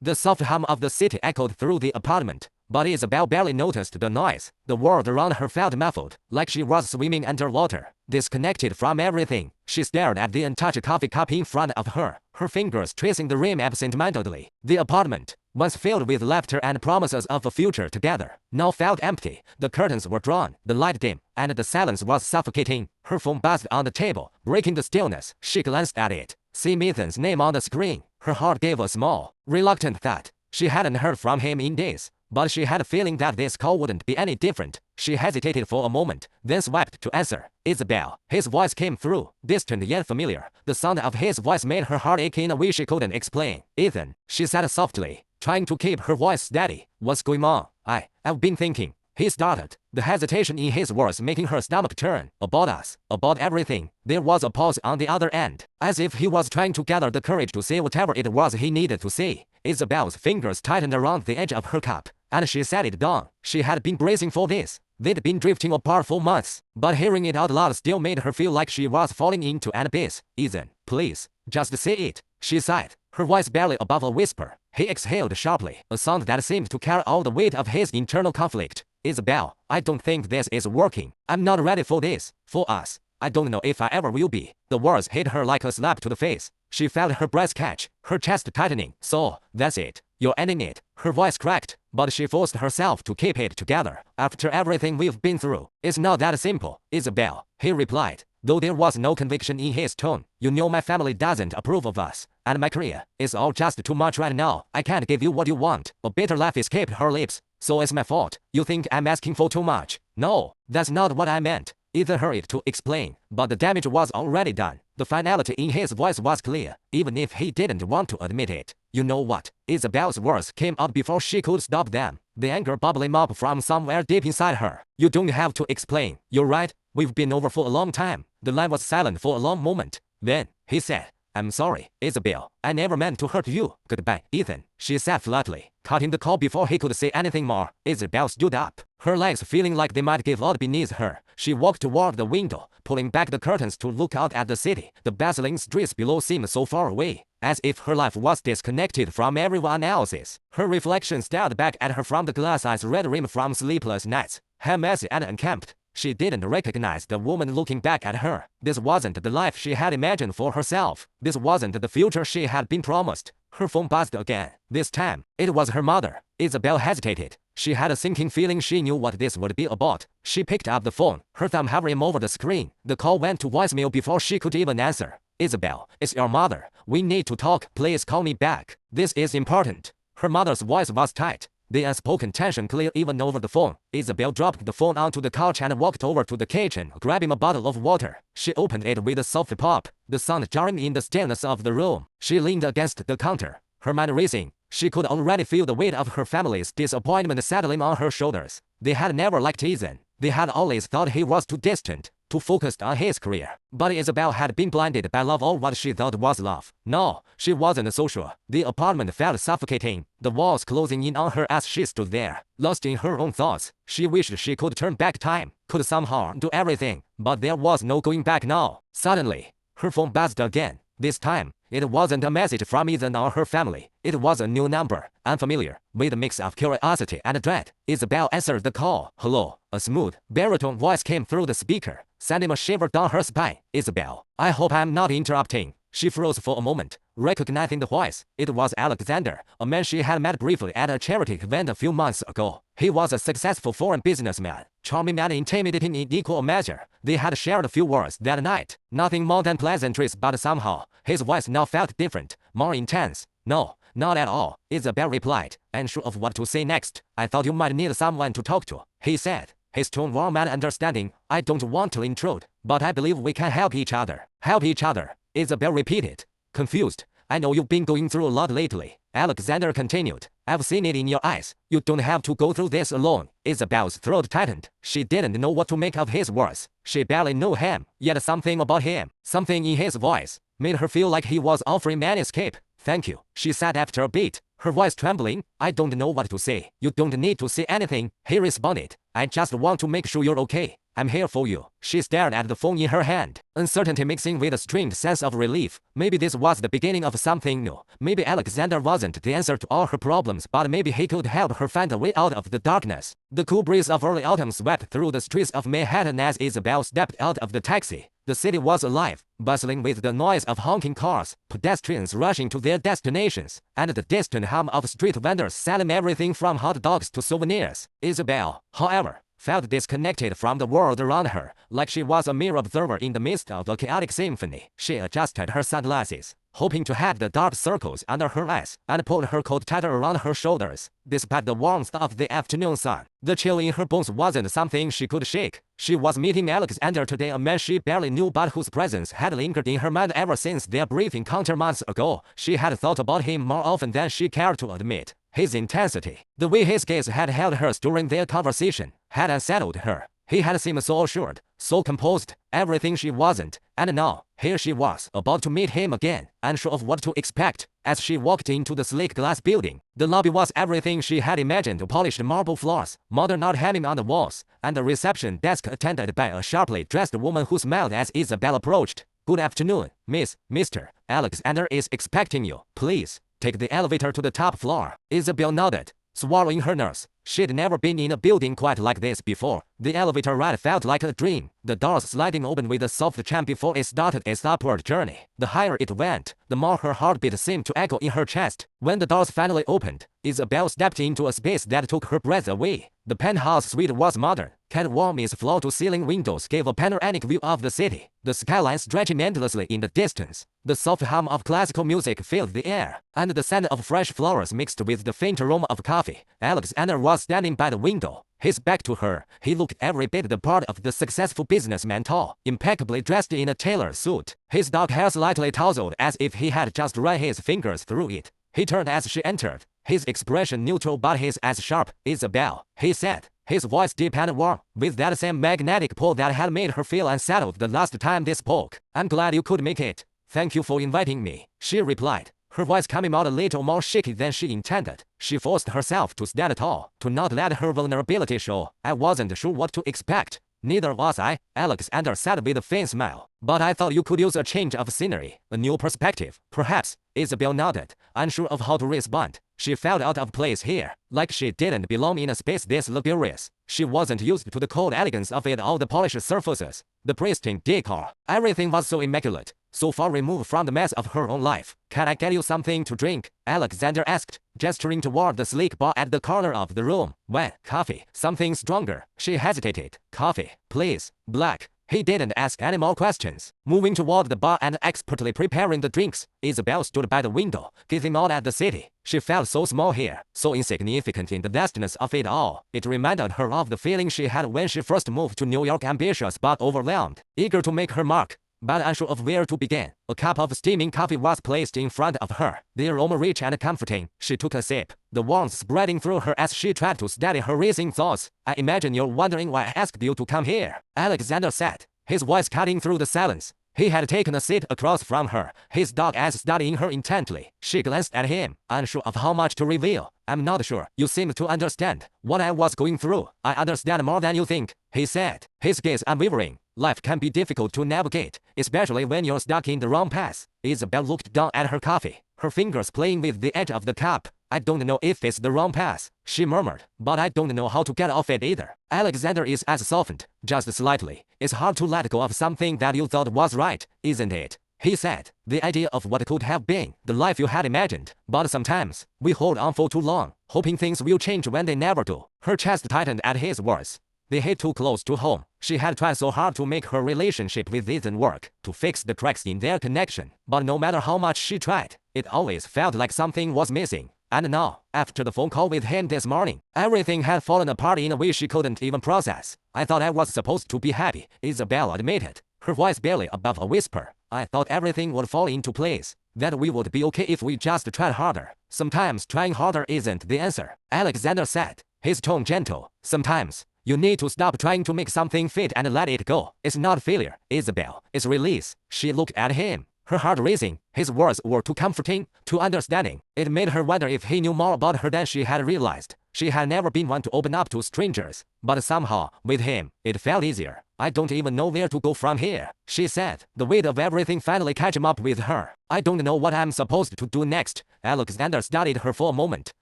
The soft hum of the city echoed through the apartment, but Isabelle barely noticed the noise. The world around her felt muffled, like she was swimming underwater, disconnected from everything. She stared at the untouched coffee cup in front of her, her fingers tracing the rim absent-mindedly. The apartment, once filled with laughter and promises of a future together, now felt empty. The curtains were drawn, the light dim, and the silence was suffocating. Her phone buzzed on the table, breaking the stillness. She glanced at it, seeing Ethan's name on the screen. Her heart gave a small, reluctant thud. She hadn't heard from him in days, but she had a feeling that this call wouldn't be any different. She hesitated for a moment, then swiped to answer. Isabelle. His voice came through, distant yet familiar. The sound of his voice made her heart ache in a way she couldn't explain. Ethan, she said softly, trying to keep her voice steady. What's going on? I've been thinking. He started, the hesitation in his words making her stomach turn. About us, about everything. There was a pause on the other end, as if he was trying to gather the courage to say whatever it was he needed to say. Isabelle's fingers tightened around the edge of her cup, and she set it down. She had been bracing for this. They'd been drifting apart for months, but hearing it out loud still made her feel like she was falling into an abyss. Ethan, please, just say it, she sighed, her voice barely above a whisper. He exhaled sharply, a sound that seemed to carry all the weight of his internal conflict. Isabelle, I don't think this is working. I'm not ready for this, for us. I don't know if I ever will be. The words hit her like a slap to the face. She felt her breath catch, her chest tightening. So, that's it. You're ending it. Her voice cracked, but she forced herself to keep it together. After everything we've been through, it's not that simple, Isabelle, he replied, though there was no conviction in his tone. You know my family doesn't approve of us, and my career is all just too much right now. I can't give you what you want. A bitter laugh escaped her lips. So it's my fault. You think I'm asking for too much? No, that's not what I meant. Ethan hurried to explain, but the damage was already done. The finality in his voice was clear, even if he didn't want to admit it. You know what? Isabelle's words came out before she could stop them, the anger bubbling up from somewhere deep inside her. You don't have to explain. You're right. We've been over for a long time. The line was silent for a long moment. Then, he said, I'm sorry, Isabelle. I never meant to hurt you. Goodbye, Ethan, she said flatly, cutting the call before he could say anything more. Isabelle stood up, her legs feeling like they might give out beneath her. She walked toward the window, pulling back the curtains to look out at the city. The bustling streets below seemed so far away, as if her life was disconnected from everyone else's. Her reflection stared back at her from the glass eyes red rim from sleepless nights, hair messy and unkempt. She didn't recognize the woman looking back at her. This wasn't the life she had imagined for herself. This wasn't the future she had been promised. Her phone buzzed again. This time, it was her mother. Isabelle hesitated. She had a sinking feeling she knew what this would be about. She picked up the phone, her thumb hovering over the screen. The call went to voicemail before she could even answer. Isabelle, it's your mother. We need to talk. Please call me back. This is important. Her mother's voice was tight, the unspoken tension clear even over the phone. Isabelle dropped the phone onto the couch and walked over to the kitchen, grabbing a bottle of water. She opened it with a soft pop, the sound jarring in the stillness of the room. She leaned against the counter, her mind racing. She could already feel the weight of her family's disappointment settling on her shoulders. They had never liked Ethan. They had always thought he was too distant, too focused on his career. But Isabelle had been blinded by love or what she thought was love. No, she wasn't so sure. The apartment felt suffocating, the walls closing in on her as she stood there, lost in her own thoughts. She wished she could turn back time, could somehow do everything, but there was no going back now. Suddenly, her phone buzzed again. This time, it wasn't a message from Ethan or her family. It was a new number, unfamiliar, with a mix of curiosity and dread. Isabelle answered the call. Hello. A smooth, baritone voice came through the speaker, sending a shiver down her spine. Isabelle, I hope I'm not interrupting. She froze for a moment, recognizing the voice. It was Alexander, a man she had met briefly at a charity event a few months ago. He was a successful foreign businessman, charming and intimidating in equal measure. They had shared a few words that night. Nothing more than pleasantries, but somehow, his voice now felt different, more intense. No, not at all, Isabelle replied, unsure of what to say next. I thought you might need someone to talk to, he said, his tone warm and understanding. I don't want to intrude, but I believe we can help each other. Help each other, Isabelle repeated, confused. I know you've been going through a lot lately, Alexander continued. I've seen it in your eyes. You don't have to go through this alone. Isabelle's throat tightened. She didn't know what to make of his words. She barely knew him, yet something about him, something in his voice, made her feel like he was offering an escape. Thank you, she said after a beat, her voice trembling. I don't know what to say. You don't need to say anything, he responded. I just want to make sure you're okay. I'm here for you. She stared at the phone in her hand, uncertainty mixing with a strange sense of relief. Maybe this was the beginning of something new. Maybe Alexander wasn't the answer to all her problems, but maybe he could help her find a way out of the darkness. The cool breeze of early autumn swept through the streets of Manhattan as Isabelle stepped out of the taxi. The city was alive, bustling with the noise of honking cars, pedestrians rushing to their destinations, and the distant hum of street vendors selling everything from hot dogs to souvenirs. Isabelle, however, felt disconnected from the world around her, like she was a mere observer in the midst of a chaotic symphony. She adjusted her sunglasses, hoping to hide the dark circles under her eyes, and pulled her coat tighter around her shoulders. Despite the warmth of the afternoon sun, the chill in her bones wasn't something she could shake. She was meeting Alexander today, a man she barely knew but whose presence had lingered in her mind ever since their brief encounter months ago. She had thought about him more often than she cared to admit. His intensity, the way his gaze had held hers during their conversation, had unsettled her. He had seemed so assured, so composed, everything she wasn't, and now, here she was, about to meet him again, unsure of what to expect. As she walked into the sleek glass building, the lobby was everything she had imagined: polished marble floors, modern art hanging on the walls, and the reception desk attended by a sharply dressed woman who smiled as Isabelle approached. "Good afternoon, Mr. Alexander is expecting you. Please take the elevator to the top floor." Isabelle nodded, swallowing her nerves. She'd never been in a building quite like this before. The elevator ride felt like a dream, the doors sliding open with a soft chime before it started its upward journey. The higher it went, the more her heartbeat seemed to echo in her chest. When the doors finally opened, Isabelle stepped into a space that took her breath away. The penthouse suite was modern. Catwarm's floor-to-ceiling windows gave a panoramic view of the city, the skyline stretching endlessly in the distance. The soft hum of classical music filled the air, and the scent of fresh flowers mixed with the faint aroma of coffee. Alexander was standing by the window, his back to her. He looked every bit the part of the successful businessman, tall, impeccably dressed in a tailored suit, his dark hair slightly tousled as if he had just run his fingers through it. He turned as she entered, his expression neutral but his eyes sharp. "Isabelle," he said, his voice deep and warm, with that same magnetic pull that had made her feel unsettled the last time they spoke. "I'm glad you could make it. Thank you for inviting me," she replied, her voice coming out a little more shaky than she intended. She forced herself to stand tall, to not let her vulnerability show. "I wasn't sure what to expect." "Neither was I," Alexander said with a faint smile. "But I thought you could use a change of scenery, a new perspective, perhaps." Isabelle nodded, unsure of how to respond. She felt out of place here, like she didn't belong in a space this luxurious. She wasn't used to the cold elegance of it all, the polished surfaces, the pristine decor. Everything was so immaculate, so far removed from the mess of her own life. "Can I get you something to drink?" Alexander asked, gesturing toward the sleek bar at the corner of the room. "When? Coffee. Something stronger." She hesitated. "Coffee, please. Black." He didn't ask any more questions. Moving toward the bar and expertly preparing the drinks, Isabelle stood by the window, gazing out at the city. She felt so small here, so insignificant in the vastness of it all. It reminded her of the feeling she had when she first moved to New York, ambitious but overwhelmed, eager to make her mark, but unsure of where to begin. A cup of steaming coffee was placed in front of her, the aroma rich and comforting. She took a sip, the warmth spreading through her as she tried to steady her racing thoughts. "I imagine you're wondering why I asked you to come here," Alexander said, his voice cutting through the silence. He had taken a seat across from her, his dark eyes studying her intently. She glanced at him, unsure of how much to reveal. "I'm not sure you seem to understand what I was going through." "I understand more than you think," he said, his gaze unwavering. "Life can be difficult to navigate, especially when you're stuck in the wrong path." Isabelle looked down at her coffee, her fingers playing with the edge of the cup. "I don't know if it's the wrong path," she murmured, "but I don't know how to get off it either." Alexander's eyes softened, just slightly. "It's hard to let go of something that you thought was right, isn't it?" he said. "The idea of what could have been, the life you had imagined. But sometimes, we hold on for too long, hoping things will change when they never do." Her chest tightened at his words. They hit too close to home. She had tried so hard to make her relationship with Ethan work, to fix the cracks in their connection. But no matter how much she tried, it always felt like something was missing. And now, after the phone call with him this morning, everything had fallen apart in a way she couldn't even process. "I thought I was supposed to be happy," Isabelle admitted, her voice barely above a whisper. "I thought everything would fall into place, that we would be okay if we just tried harder." "Sometimes trying harder isn't the answer," Alexander said, his tone gentle. "Sometimes you need to stop trying to make something fit and let it go. It's not failure, Isabelle, it's release." She looked at him, her heart racing. His words were too comforting, too understanding. It made her wonder if he knew more about her than she had realized. She had never been one to open up to strangers, but somehow, with him, it felt easier. I don't even know where to go from here, she said, the weight of everything finally catching up with her. I don't know what I'm supposed to do next. Alexander studied her for a moment,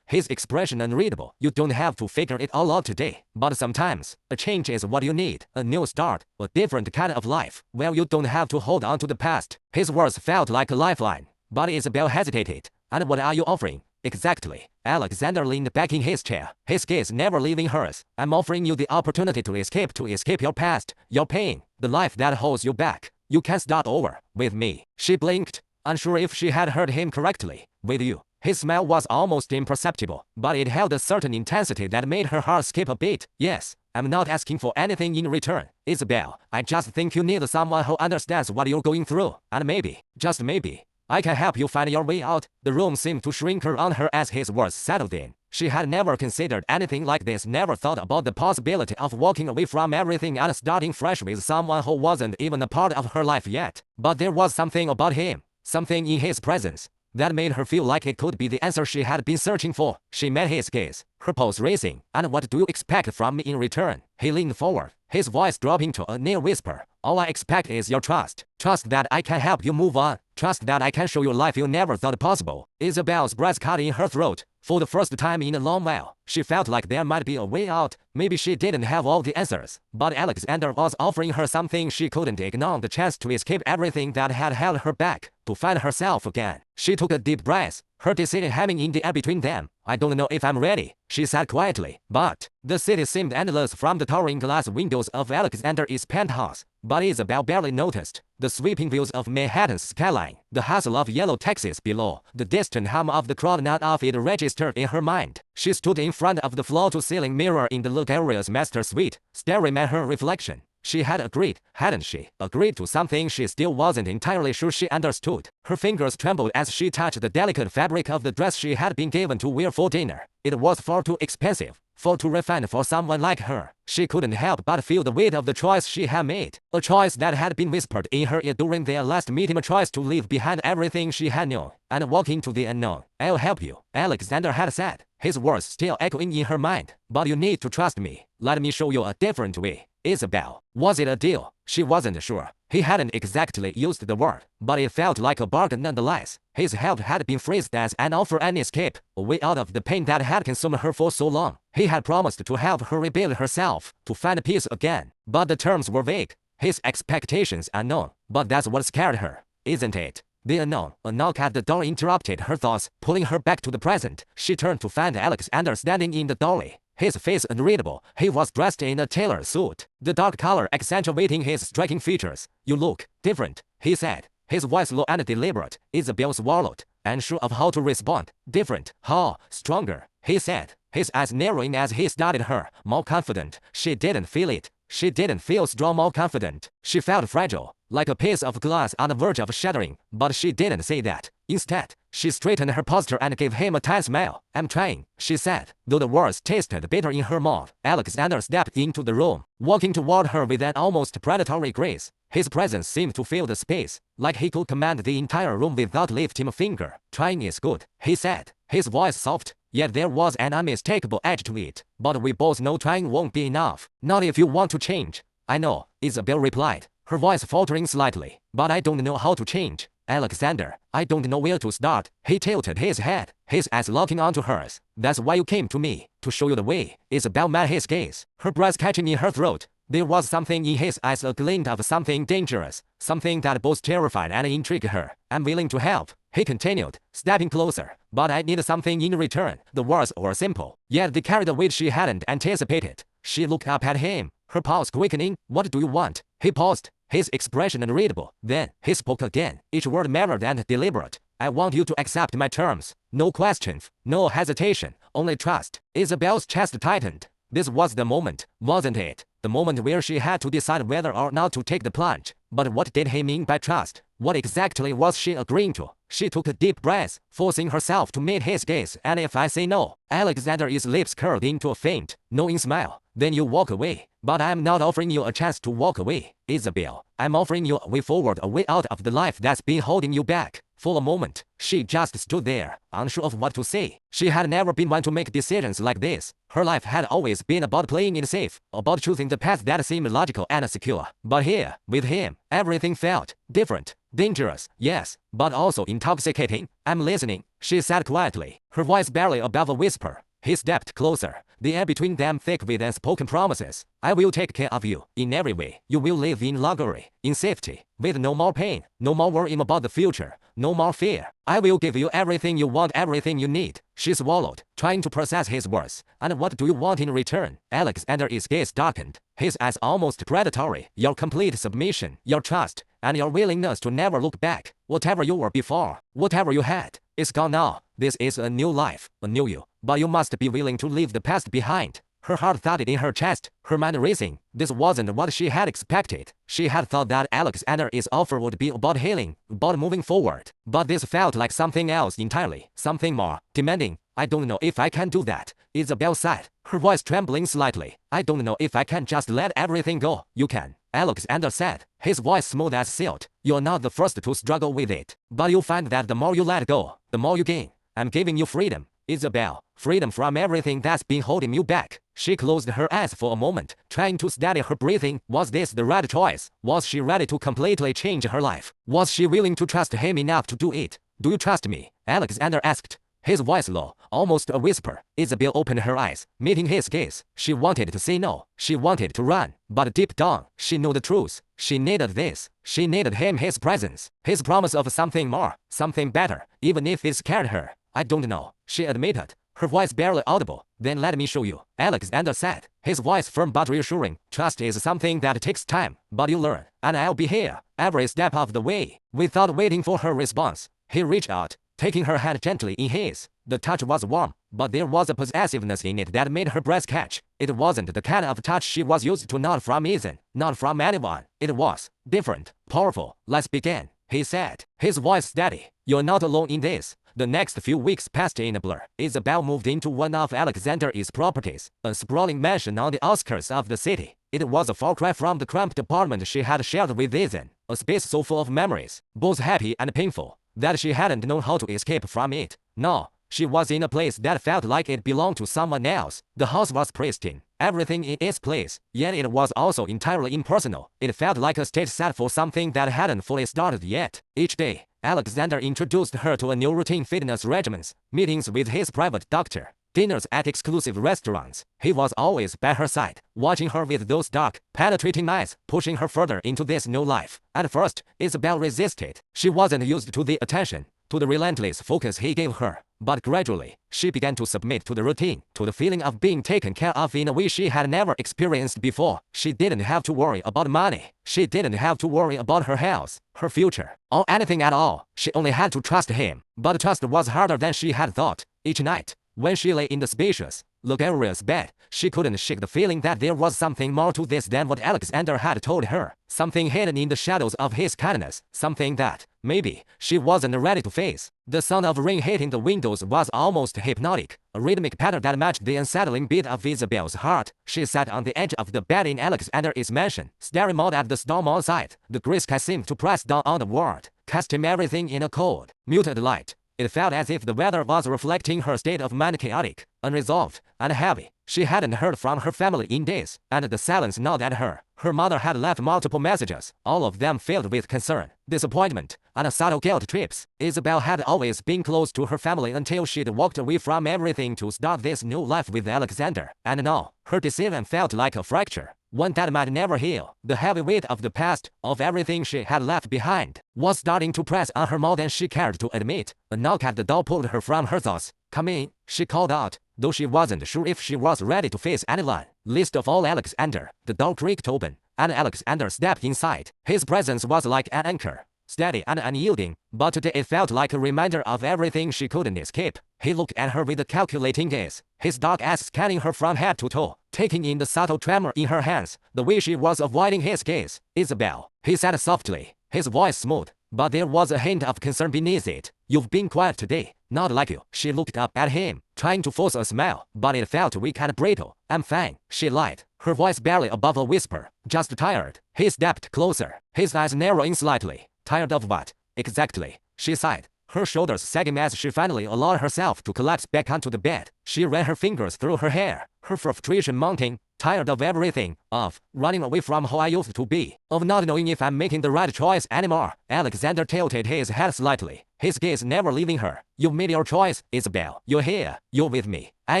his expression unreadable. You don't have to figure it all out today, but sometimes, a change is what you need, a new start, a different kind of life, where you don't have to hold on to the past. His words felt like a lifeline, but Isabelle hesitated. And what are you offering? Exactly. Alexander leaned back in his chair, his gaze never leaving hers. I'm offering you the opportunity to escape your past, your pain, the life that holds you back. You can start over, with me. She blinked, unsure if she had heard him correctly. With you. His smile was almost imperceptible, but it held a certain intensity that made her heart skip a beat. Yes, I'm not asking for anything in return, Isabelle. I just think you need someone who understands what you're going through, and maybe, just maybe, I can help you find your way out. The room seemed to shrink around her as his words settled in. She had never considered anything like this, never thought about the possibility of walking away from everything and starting fresh with someone who wasn't even a part of her life yet. But there was something about him, something in his presence, that made her feel like it could be the answer she had been searching for. She met his gaze, her pulse racing. And what do you expect from me in return? He leaned forward, his voice dropping to a near whisper. All I expect is your trust. Trust that I can help you move on. Trust that I can show you a life you never thought possible. Isabelle's breath caught in her throat. For the first time in a long while, she felt like there might be a way out. Maybe she didn't have all the answers, but Alexander was offering her something she couldn't ignore, the chance to escape everything that had held her back, to find herself again. She took a deep breath, her decision hanging in the air between them. I don't know if I'm ready, she said quietly. But the city seemed endless from the towering glass windows of Alexander's penthouse. But Isabelle barely noticed the sweeping views of Manhattan's skyline, the hustle of yellow taxis below, the distant hum of the crowd. None of it registered in her mind. She stood in front of the floor-to-ceiling mirror in the luxurious master suite, staring at her reflection. She had agreed, hadn't she? Agreed to something she still wasn't entirely sure she understood. Her fingers trembled as she touched the delicate fabric of the dress she had been given to wear for dinner. It was far too expensive, far too refined for someone like her. She couldn't help but feel the weight of the choice she had made. A choice that had been whispered in her ear during their last meeting. A choice to leave behind everything she had known, and walk into the unknown. I'll help you, Alexander had said, his words still echoing in her mind. But you need to trust me. Let me show you a different way. Isabelle. Was it a deal? She wasn't sure. He hadn't exactly used the word, but it felt like a bargain nonetheless. His help had been phrased as an offer, an escape, a way out of the pain that had consumed her for so long. He had promised to help her rebuild herself, to find peace again. But the terms were vague, his expectations unknown. But that's what scared her, isn't it? The unknown. A knock at the door interrupted her thoughts, pulling her back to the present. She turned to find Alexander standing in the doorway, his face unreadable. He was dressed in a tailored suit, the dark color accentuating his striking features. You look different, he said, his voice low and deliberate. Isabelle swallowed, unsure of how to respond. Different? How? Stronger, he said, his eyes narrowing as he studied her. More confident. She didn't feel it. She didn't feel strong, more confident. She felt fragile, like a piece of glass on the verge of shattering, but she didn't say that. Instead, she straightened her posture and gave him a tight smile. I'm trying, she said, though the words tasted bitter in her mouth. Alexander stepped into the room, walking toward her with an almost predatory grace. His presence seemed to fill the space, like he could command the entire room without lifting a finger. Trying is good, he said, his voice soft, yet there was an unmistakable edge to it. But we both know trying won't be enough. Not if you want to change. I know, Isabelle replied, her voice faltering slightly. But I don't know how to change. Alexander, I don't know where to start. He tilted his head, his eyes locking onto hers. That's why you came to me, to show you the way. Isabelle met his gaze, her breath catching in her throat. There was something in his eyes, a glint of something dangerous, something that both terrified and intrigued her. I'm willing to help, he continued, stepping closer. But I need something in return. The words were simple, yet they carried a weight she hadn't anticipated. She looked up at him, her pulse quickening. What do you want? He paused, his expression unreadable. Then, he spoke again, each word measured and deliberate. I want you to accept my terms. No questions, no hesitation, only trust. Isabelle's chest tightened. This was the moment, wasn't it? The moment where she had to decide whether or not to take the plunge. But what did he mean by trust? What exactly was she agreeing to? She took a deep breath, forcing herself to meet his gaze. And if I say no? Alexander's lips curled into a faint, knowing smile. then you walk away. But I'm not offering you a chance to walk away, Isabelle. I'm offering you a way forward, a way out of the life that's been holding you back. For a moment, she just stood there, unsure of what to say. She had never been one to make decisions like this. Her life had always been about playing it safe, about choosing the path that seemed logical and secure. But here, with him, everything felt different. Dangerous, yes, but also intoxicating. I'm listening, she said quietly, her voice barely above a whisper. He stepped closer, the air between them thick with unspoken promises. I will take care of you, in every way. You will live in luxury, in safety, with no more pain, no more worrying about the future, no more fear. I will give you everything you want, everything you need. She swallowed, trying to process his words. And what do you want in return? Alexander's gaze darkened, his eyes almost predatory. Your complete submission, your trust, and your willingness to never look back. Whatever you were before, whatever you had, is gone now. This is a new life, a new you. But you must be willing to leave the past behind. Her heart thudded in her chest, her mind racing. This wasn't what she had expected. She had thought that Alexander's offer would be about healing, about moving forward. But this felt like something else entirely, something more demanding. I don't know if I can do that, Isabelle sighed, her voice trembling slightly. I don't know if I can just let everything go. You can, Alexander said, his voice smooth as silk. You're not the first to struggle with it. But you'll find that the more you let go, the more you gain. I'm giving you freedom, Isabelle, freedom from everything that's been holding you back. She closed her eyes for a moment, trying to steady her breathing. Was this the right choice? Was she ready to completely change her life? Was she willing to trust him enough to do it? Do you trust me? Alexander asked, his voice low, almost a whisper. Isabelle opened her eyes, meeting his gaze. She wanted to say no. She wanted to run. But deep down, she knew the truth. She needed this. She needed him, his presence, his promise of something more, something better, even if it scared her. I don't know, she admitted, her voice barely audible. Then let me show you, Alexander said, his voice firm but reassuring. Trust is something that takes time, but you learn, and I'll be here, every step of the way. Without waiting for her response, he reached out, taking her hand gently in his. The touch was warm, but there was a possessiveness in it that made her breath catch. It wasn't the kind of touch she was used to, not from Ethan, not from anyone. It was different, powerful. Let's begin, he said, his voice steady. You're not alone in this. The next few weeks passed in a blur. Isabelle moved into one of Alexander's properties, a sprawling mansion on the outskirts of the city. It was a far cry from the cramped apartment she had shared with Ethan, a space so full of memories, both happy and painful, that she hadn't known how to escape from it. No, she was in a place that felt like it belonged to someone else. The house was pristine, everything in its place, yet it was also entirely impersonal. It felt like a stage set for something that hadn't fully started yet. Each day, Alexander introduced her to a new routine: fitness regimens, meetings with his private doctor, dinners at exclusive restaurants. He was always by her side, watching her with those dark, penetrating eyes, pushing her further into this new life. At first, Isabelle resisted. She wasn't used to the attention, to the relentless focus he gave her. But gradually, she began to submit to the routine, to the feeling of being taken care of in a way she had never experienced before. She didn't have to worry about money. She didn't have to worry about her health, her future, or anything at all. She only had to trust him. But trust was harder than she had thought. Each night, when she lay in the spacious, luxurious bed, she couldn't shake the feeling that there was something more to this than what Alexander had told her. Something hidden in the shadows of his kindness. Something that, maybe, she wasn't ready to face. The sound of rain hitting the windows was almost hypnotic, a rhythmic pattern that matched the unsettling beat of Isabelle's heart. She sat on the edge of the bed in Alexander's mansion, staring out at the storm outside. The gray sky seemed to press down on the world, casting everything in a cold, muted light. It felt as if the weather was reflecting her state of mind, chaotic, unresolved, and heavy. She hadn't heard from her family in days, and the silence gnawed at her. Her mother had left multiple messages, all of them filled with concern, disappointment, and subtle guilt trips. Isabelle had always been close to her family until she'd walked away from everything to start this new life with Alexander. And now, her decision felt like a fracture, one that might never heal. The heavy weight of the past, of everything she had left behind, was starting to press on her more than she cared to admit. A knock at the door pulled her from her thoughts. "Come in," she called out, though she wasn't sure if she was ready to face anyone, least of all Alexander. The door creaked open, and Alexander stepped inside. His presence was like an anchor, steady and unyielding, but today it felt like a reminder of everything she couldn't escape. He looked at her with a calculating gaze, his dark eyes scanning her from head to toe, taking in the subtle tremor in her hands, the way she was avoiding his gaze. "Isabelle," he said softly, his voice smooth, but there was a hint of concern beneath it. "You've been quiet today. Not like you. She looked up at him, trying to force a smile, but it felt weak and brittle. I'm fine, she lied, her voice barely above a whisper. Just tired. He stepped closer, his eyes narrowing slightly. Tired of what? Exactly, she sighed, her shoulders sagging as she finally allowed herself to collapse back onto the bed. She ran her fingers through her hair, her frustration mounting. Tired of everything, of running away from who I used to be, of not knowing if I'm making the right choice anymore. Alexander tilted his head slightly, his gaze never leaving her. You made your choice, Isabelle. You're here. You're with me. I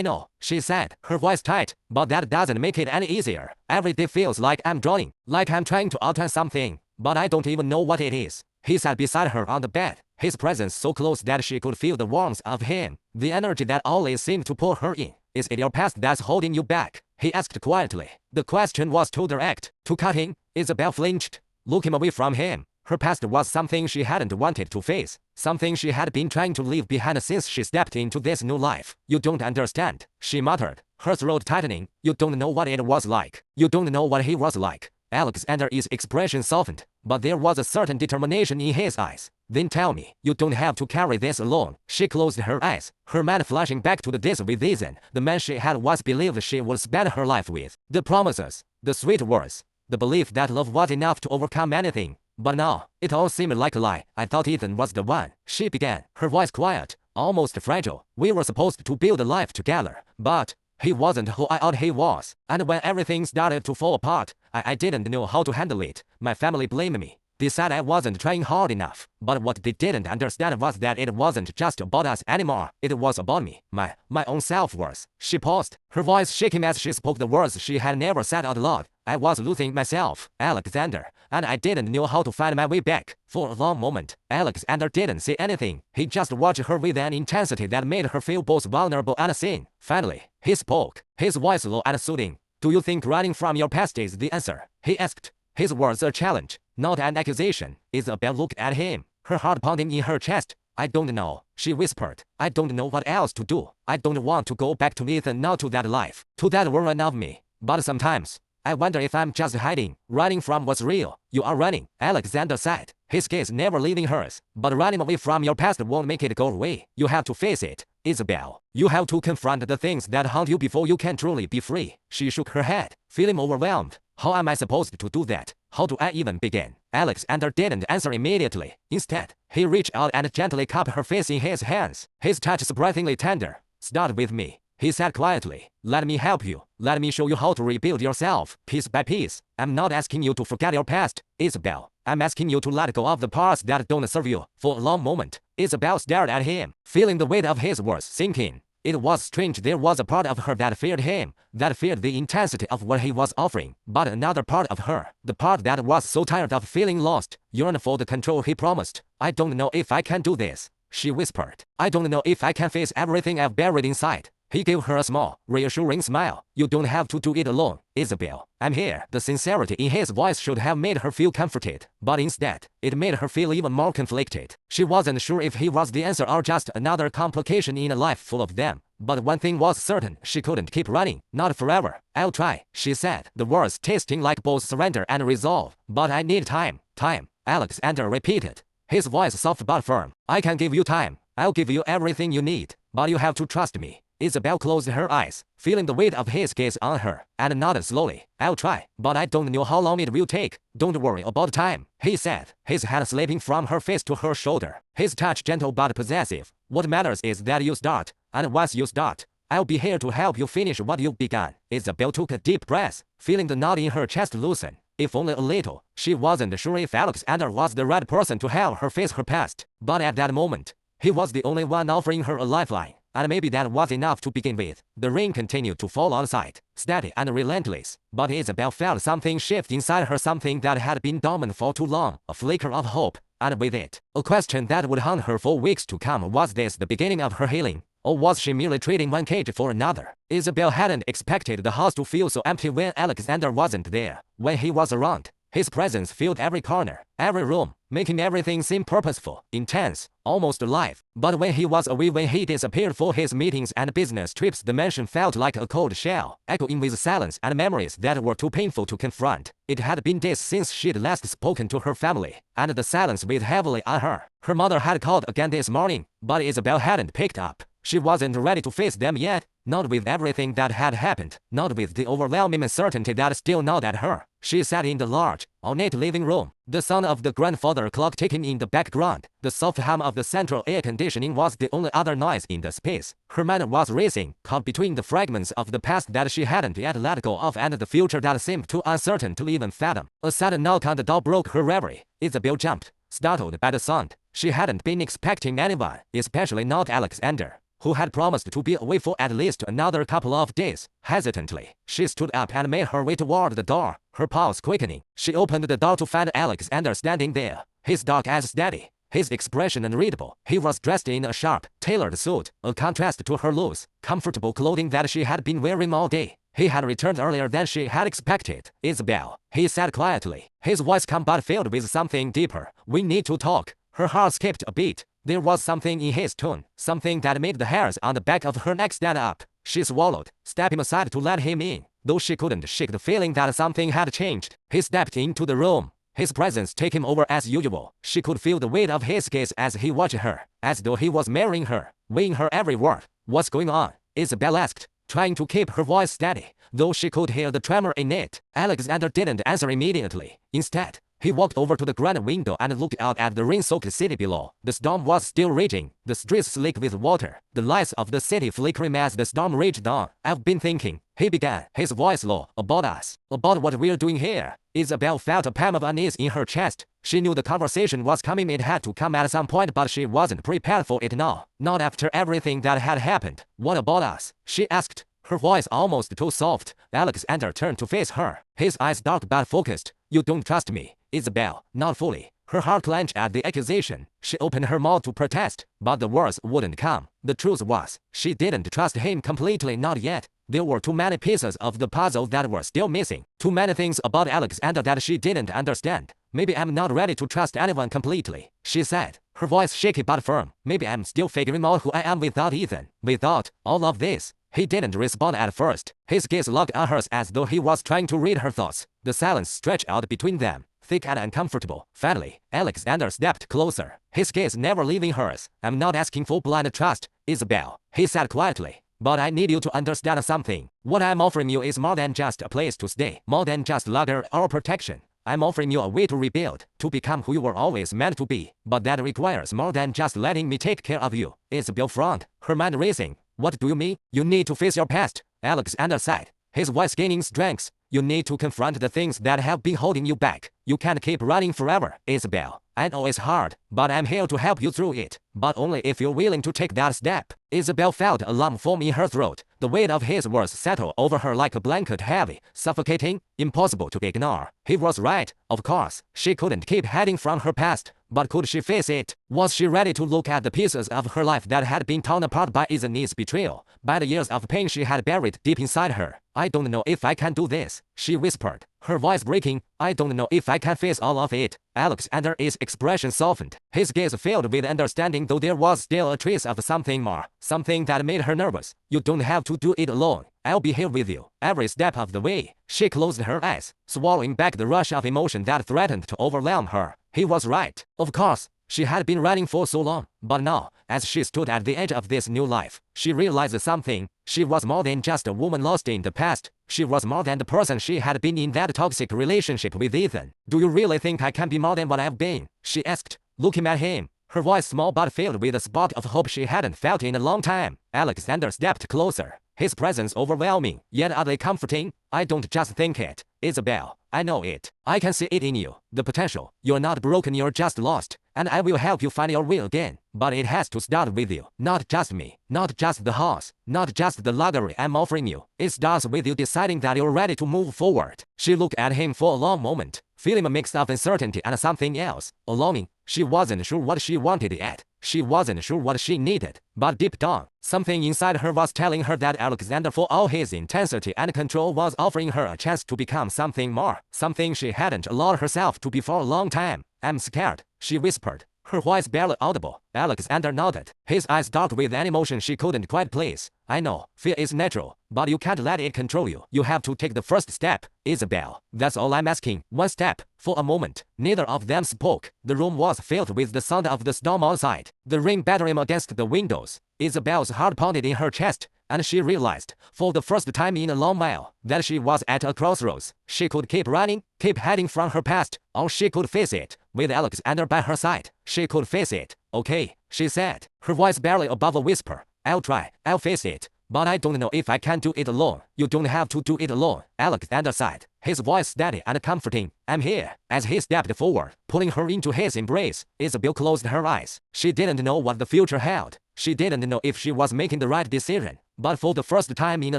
know, she said, her voice tight, but that doesn't make it any easier. Every day feels like I'm drowning, like I'm trying to outrun something, but I don't even know what it is. He sat beside her on the bed, his presence so close that she could feel the warmth of him, the energy that always seemed to pull her in. Is it your past that's holding you back? He asked quietly. The question was too direct, too cutting. Isabelle flinched, looking away from him. Her past was something she hadn't wanted to face, something she had been trying to leave behind since she stepped into this new life. You don't understand, she muttered, her throat tightening. You don't know what it was like. You don't know what he was like. Alexander's expression softened, but there was a certain determination in his eyes. Then tell me, you don't have to carry this alone. She closed her eyes, her mind flashing back to the days with Ethan, the man she had once believed she would spend her life with. The promises, the sweet words, the belief that love was enough to overcome anything. But now, it all seemed like a lie. I thought Ethan was the one, she began, her voice quiet, almost fragile. We were supposed to build a life together, but he wasn't who I thought he was. And when everything started to fall apart, I didn't know how to handle it. My family blamed me. They said I wasn't trying hard enough. But what they didn't understand was that it wasn't just about us anymore. It was about me, my own self-worth. She paused, her voice shaking as she spoke the words she had never said out loud. I was losing myself, Alexander, and I didn't know how to find my way back. For a long moment, Alexander didn't say anything. He just watched her with an intensity that made her feel both vulnerable and seen. Finally, he spoke, his voice low and soothing. Do you think running from your past is the answer? He asked, his words a challenge, not an accusation. Isabelle looked at him, her heart pounding in her chest. I don't know, she whispered. I don't know what else to do. I don't want to go back to Ethan, not to that life, to that version of me. But sometimes, I wonder if I'm just hiding, running from what's real. You are running, Alexander said, his gaze never leaving hers. But running away from your past won't make it go away. You have to face it, Isabelle. You have to confront the things that haunt you before you can truly be free. She shook her head, feeling overwhelmed. How am I supposed to do that? How do I even begin? Alexander didn't answer immediately. Instead, he reached out and gently cupped her face in his hands, his touch surprisingly tender. Start with me, he said quietly. Let me help you. Let me show you how to rebuild yourself, piece by piece. I'm not asking you to forget your past, Isabelle. I'm asking you to let go of the parts that don't serve you. For a long moment, Isabelle stared at him, feeling the weight of his words sink in. It was strange. There was a part of her that feared him, that feared the intensity of what he was offering. But another part of her, the part that was so tired of feeling lost, yearned for the control he promised. I don't know if I can do this, she whispered. I don't know if I can face everything I've buried inside. He gave her a small, reassuring smile. You don't have to do it alone, Isabelle. I'm here. The sincerity in his voice should have made her feel comforted, but instead, it made her feel even more conflicted. She wasn't sure if he was the answer or just another complication in a life full of them. But one thing was certain, she couldn't keep running, not forever. I'll try, she said, the words tasting like both surrender and resolve. But I need time. Time, Alexander repeated, his voice soft but firm. I can give you time. I'll give you everything you need, but you have to trust me. Isabelle closed her eyes, feeling the weight of his gaze on her, and nodded slowly. I'll try, but I don't know how long it will take. Don't worry about time, he said, his hand slipping from her face to her shoulder, his touch gentle but possessive. What matters is that you start, and once you start, I'll be here to help you finish what you've begun. Isabelle took a deep breath, feeling the knot in her chest loosen, if only a little. She wasn't sure if Alexander was the right person to help her face her past, but at that moment, he was the only one offering her a lifeline. And maybe that was enough to begin with. The rain continued to fall outside, steady and relentless, but Isabelle felt something shift inside her, something that had been dormant for too long, a flicker of hope, and with it, a question that would haunt her for weeks to come. Was this the beginning of her healing, or was she merely trading one cage for another? Isabelle hadn't expected the house to feel so empty when Alexander wasn't there. When he was around, his presence filled every corner, every room, making everything seem purposeful, intense, almost alive. But when he was away, when he disappeared for his meetings and business trips, the mansion felt like a cold shell, echoing with silence and memories that were too painful to confront. It had been days since she'd last spoken to her family, and the silence weighed heavily on her. Her mother had called again this morning, but Isabelle hadn't picked up. She wasn't ready to face them yet, not with everything that had happened, not with the overwhelming uncertainty that still gnawed at her. She sat in the large, ornate living room, the sound of the grandfather clock ticking in the background. The soft hum of the central air conditioning was the only other noise in the space. Her mind was racing, caught between the fragments of the past that she hadn't yet let go of and the future that seemed too uncertain to even fathom. A sudden knock on the door broke her reverie. Isabelle jumped, startled by the sound. She hadn't been expecting anyone, especially not Alexander, who had promised to be away for at least another couple of days. Hesitantly, she stood up and made her way toward the door, her pulse quickening. She opened the door to find Alexander standing there, his dark eyes steady, his expression unreadable. He was dressed in a sharp, tailored suit, a contrast to her loose, comfortable clothing that she had been wearing all day. He had returned earlier than she had expected. "Isabelle," he said quietly, his voice calm but filled with something deeper. "We need to talk." Her heart skipped a beat. There was something in his tone, something that made the hairs on the back of her neck stand up. She swallowed, stepping aside to let him in, though she couldn't shake the feeling that something had changed. He stepped into the room, his presence taking over as usual. She could feel the weight of his gaze as he watched her, as though he was marrying her, weighing her every word. "What's going on?" Isabelle asked, trying to keep her voice steady, though she could hear the tremor in it. Alexander didn't answer immediately. Instead, he walked over to the grand window and looked out at the rain-soaked city below. The storm was still raging, the streets slick with water, the lights of the city flickering as the storm raged on. "I've been thinking," he began, his voice low, "about us, about what we're doing here." Isabelle felt a pang of unease in her chest. She knew the conversation was coming. It had to come at some point, but she wasn't prepared for it now, not after everything that had happened. "What about us?" she asked, her voice almost too soft. Alexander turned to face her, his eyes dark but focused. "You don't trust me, Isabelle." "Not fully." Her heart clenched at the accusation. She opened her mouth to protest, but the words wouldn't come. The truth was, she didn't trust him completely, not yet. There were too many pieces of the puzzle that were still missing. Too many things about Alexander that she didn't understand. "Maybe I'm not ready to trust anyone completely," she said, her voice shaky but firm. "Maybe I'm still figuring out who I am without Ethan, without all of this." He didn't respond at first. His gaze locked on hers as though he was trying to read her thoughts. The silence stretched out between them, thick and uncomfortable. Finally, Alexander stepped closer, his gaze never leaving hers. "I'm not asking for blind trust, Isabelle," he said quietly, "but I need you to understand something. What I'm offering you is more than just a place to stay, more than just luxury or protection. I'm offering you a way to rebuild, to become who you were always meant to be. But that requires more than just letting me take care of you." Isabelle frowned, her mind racing. "What do you mean?" "You need to face your past," Alexander said, his voice gaining strength. "You need to confront the things that have been holding you back. You can't keep running forever, Isabelle. I know it's hard, but I'm here to help you through it. But only if you're willing to take that step." Isabelle felt a lump form in her throat. The weight of his words settled over her like a blanket, heavy, suffocating, impossible to ignore. He was right, of course. She couldn't keep hiding from her past, but could she face it? Was she ready to look at the pieces of her life that had been torn apart by Isabelle's betrayal, by the years of pain she had buried deep inside her? "I don't know if I can do this," she whispered, her voice breaking. "I don't know if I can face all of it." Alexander's expression softened, his gaze filled with understanding, though there was still a trace of something more, something that made her nervous. "You don't have to do it alone. I'll be here with you, every step of the way." She closed her eyes, swallowing back the rush of emotion that threatened to overwhelm her. He was right. Of course, she had been running for so long, but now, as she stood at the edge of this new life, she realized something. She was more than just a woman lost in the past. She was more than the person she had been in that toxic relationship with Ethan. "Do you really think I can be more than what I've been?" she asked, looking at him, her voice small but filled with a spark of hope she hadn't felt in a long time. Alexander stepped closer, his presence overwhelming, yet oddly comforting. "I don't just think it, Isabelle. I know it. I can see it in you, the potential. You're not broken, you're just lost, and I will help you find your way again. But it has to start with you. Not just me, not just the house, not just the luxury I'm offering you. It starts with you deciding that you're ready to move forward." She looked at him for a long moment, feeling a mix of uncertainty and something else, a longing. She wasn't sure what she wanted yet. She wasn't sure what she needed, but deep down, something inside her was telling her that Alexander, for all his intensity and control, was offering her a chance to become something more, something she hadn't allowed herself to be for a long time. "I'm scared," she whispered, her voice barely audible. Alexander nodded, his eyes dark with an emotion she couldn't quite place. I know, fear is natural, but you can't let it control you. You have to take the first step, Isabelle. That's all I'm asking. One step. For a moment, neither of them spoke. The room was filled with the sound of the storm outside, the rain battering against the windows. Isabelle's heart pounded in her chest, and she realized, for the first time in a long while, that she was at a crossroads. She could keep running, keep hiding from her past, or she could face it, with Alexander by her side. She could face it. Okay, she said, her voice barely above a whisper. I'll try, I'll face it, but I don't know if I can do it alone. You don't have to do it alone, Alexander sighed, his voice steady and comforting. I'm here. As he stepped forward, pulling her into his embrace, Isabelle closed her eyes. She didn't know what the future held. She didn't know if she was making the right decision, but for the first time in a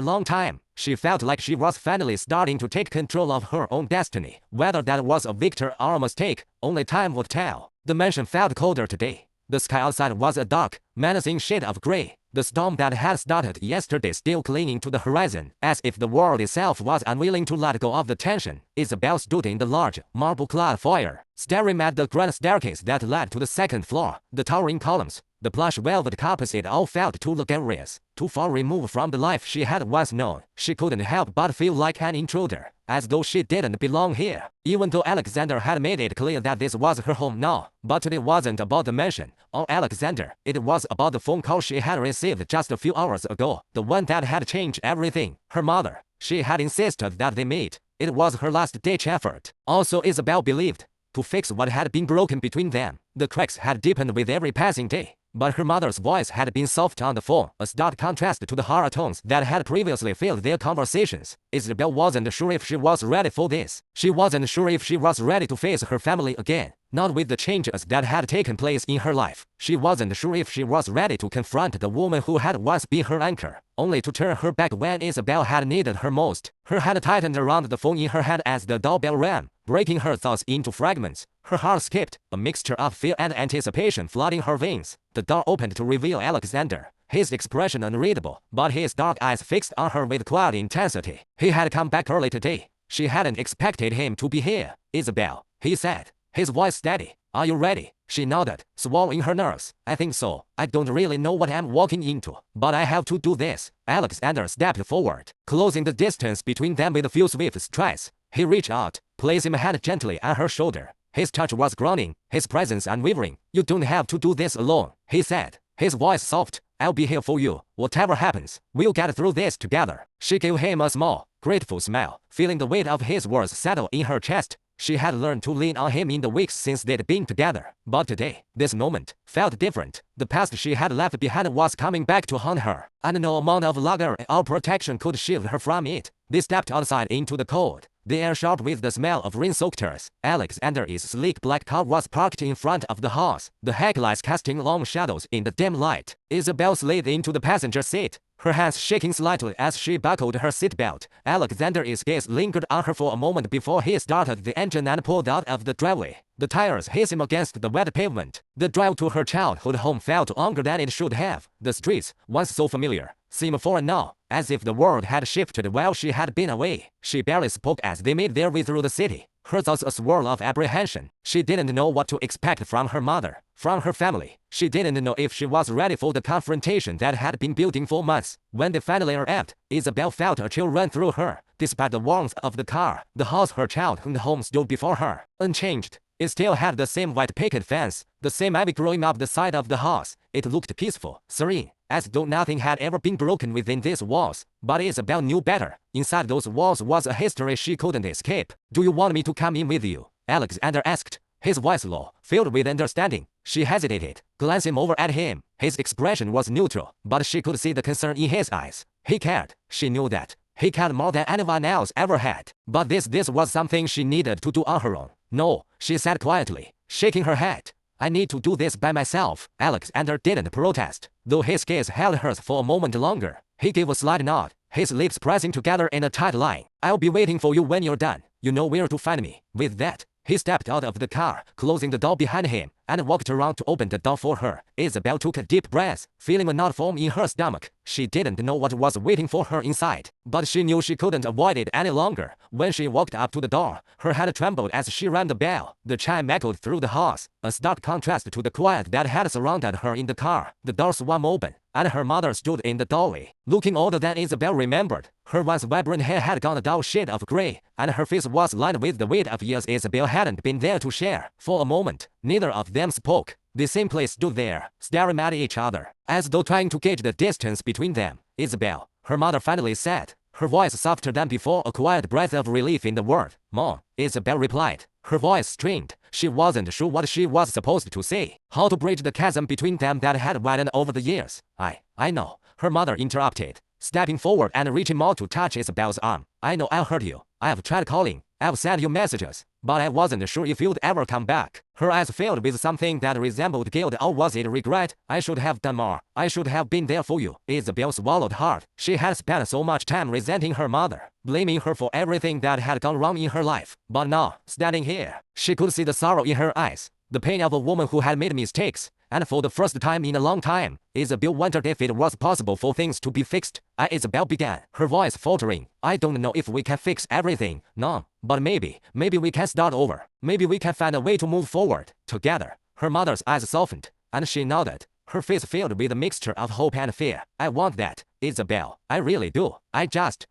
long time, she felt like she was finally starting to take control of her own destiny. Whether that was a victory or a mistake, only time would tell. The mansion felt colder today. The sky outside was a dark, menacing shade of gray, the storm that had started yesterday still clinging to the horizon, as if the world itself was unwilling to let go of the tension. Isabelle stood in the large, marble-clad foyer, staring at the grand staircase that led to the second floor. The towering columns, the plush velvet carpets, it all felt too luxurious, too far removed from the life she had once known. She couldn't help but feel like an intruder, as though she didn't belong here. Even though Alexander had made it clear that this was her home now, but it wasn't about the mansion or Alexander. It was about the phone call she had received just a few hours ago, the one that had changed everything. Her mother. She had insisted that they meet. It was her last-ditch effort. Also, Isabelle believed, to fix what had been broken between them. The cracks had deepened with every passing day, but her mother's voice had been soft on the phone, a stark contrast to the hard tones that had previously filled their conversations. Isabelle wasn't sure if she was ready for this. She wasn't sure if she was ready to face her family again, not with the changes that had taken place in her life. She wasn't sure if she was ready to confront the woman who had once been her anchor, only to turn her back when Isabelle had needed her most. Her hand tightened around the phone in her hand as the doorbell rang, breaking her thoughts into fragments. Her heart skipped, a mixture of fear and anticipation flooding her veins. The door opened to reveal Alexander, his expression unreadable, but his dark eyes fixed on her with quiet intensity. He had come back early today. She hadn't expected him to be here. Isabelle, he said, his voice steady. Are you ready? She nodded, swallowing her nerves. I think so. I don't really know what I'm walking into, but I have to do this. Alexander stepped forward, closing the distance between them with a few swift strides. He reached out, placing a hand gently on her shoulder. His touch was grounding, his presence unwavering. You don't have to do this alone, he said, his voice soft. I'll be here for you, whatever happens. We'll get through this together. She gave him a small, grateful smile, feeling the weight of his words settle in her chest. She had learned to lean on him in the weeks since they'd been together, but today, this moment, felt different. The past she had left behind was coming back to haunt her, and no amount of luxury or protection could shield her from it. They stepped outside into the cold, the air sharp with the smell of rain-soaked earth. Alexander's sleek black car was parked in front of the house, the headlights casting long shadows in the dim light. Isabelle slid into the passenger seat, her hands shaking slightly as she buckled her seatbelt. Alexander's gaze lingered on her for a moment before he started the engine and pulled out of the driveway, the tires hissing against the wet pavement. The drive to her childhood home felt longer than it should have. The streets, once so familiar, seemed foreign now, as if the world had shifted while she had been away. She barely spoke as they made their way through the city, her thoughts a swirl of apprehension. She didn't know what to expect from her mother, from her family. She didn't know if she was ready for the confrontation that had been building for months. When they finally arrived, Isabelle felt a chill run through her. Despite the warmth of the car, the house her childhood home stood before her, unchanged. It still had the same white picket fence, the same ivy growing up the side of the house. It looked peaceful, serene, as though nothing had ever been broken within these walls. But Isabelle knew better. Inside those walls was a history she couldn't escape. Do you want me to come in with you? Alexander asked, his voice low, filled with understanding. She hesitated, glancing over at him. His expression was neutral, but she could see the concern in his eyes. He cared. She knew that. He cared more than anyone else ever had. But this was something she needed to do on her own. No, she said quietly, shaking her head. I need to do this by myself. Alexander didn't protest, though his gaze held hers for a moment longer. He gave a slight nod, his lips pressing together in a tight line. I'll be waiting for you when you're done. You know where to find me. With that, he stepped out of the car, closing the door behind him. and walked around to open the door for her. Isabelle took a deep breath, feeling a knot form in her stomach. She didn't know what was waiting for her inside, but she knew she couldn't avoid it any longer. When she walked up to the door, her hand trembled as she rang the bell. The chime echoed through the house, a stark contrast to the quiet that had surrounded her in the car. The door swung open, and her mother stood in the doorway, looking older than Isabelle remembered. Her once vibrant hair had gone a dull shade of gray, and her face was lined with the weight of years Isabelle hadn't been there to share. For a moment, neither of them spoke. They simply stood there, staring at each other, as though trying to gauge the distance between them. Isabelle, her mother finally said, her voice softer than before, a quiet breath of relief in the word. Mom, Isabelle replied, her voice strained. She wasn't sure what she was supposed to say, how to bridge the chasm between them that had widened over the years. I know, her mother interrupted, stepping forward and reaching out to touch Isabelle's arm. I know I hurt you. I have tried calling. I've sent you messages, but I wasn't sure if you'd ever come back. Her eyes filled with something that resembled guilt, or was it regret? I should have done more. I should have been there for you. Isabelle swallowed hard. She had spent so much time resenting her mother, blaming her for everything that had gone wrong in her life. But now, standing here, she could see the sorrow in her eyes, the pain of a woman who had made mistakes. And for the first time in a long time, Isabelle wondered if it was possible for things to be fixed. Isabelle began, her voice faltering. I don't know if we can fix everything, no, but maybe we can start over. Maybe we can find a way to move forward, together. Her mother's eyes softened, and she nodded, her face filled with a mixture of hope and fear. I want that, Isabelle. I really do. I just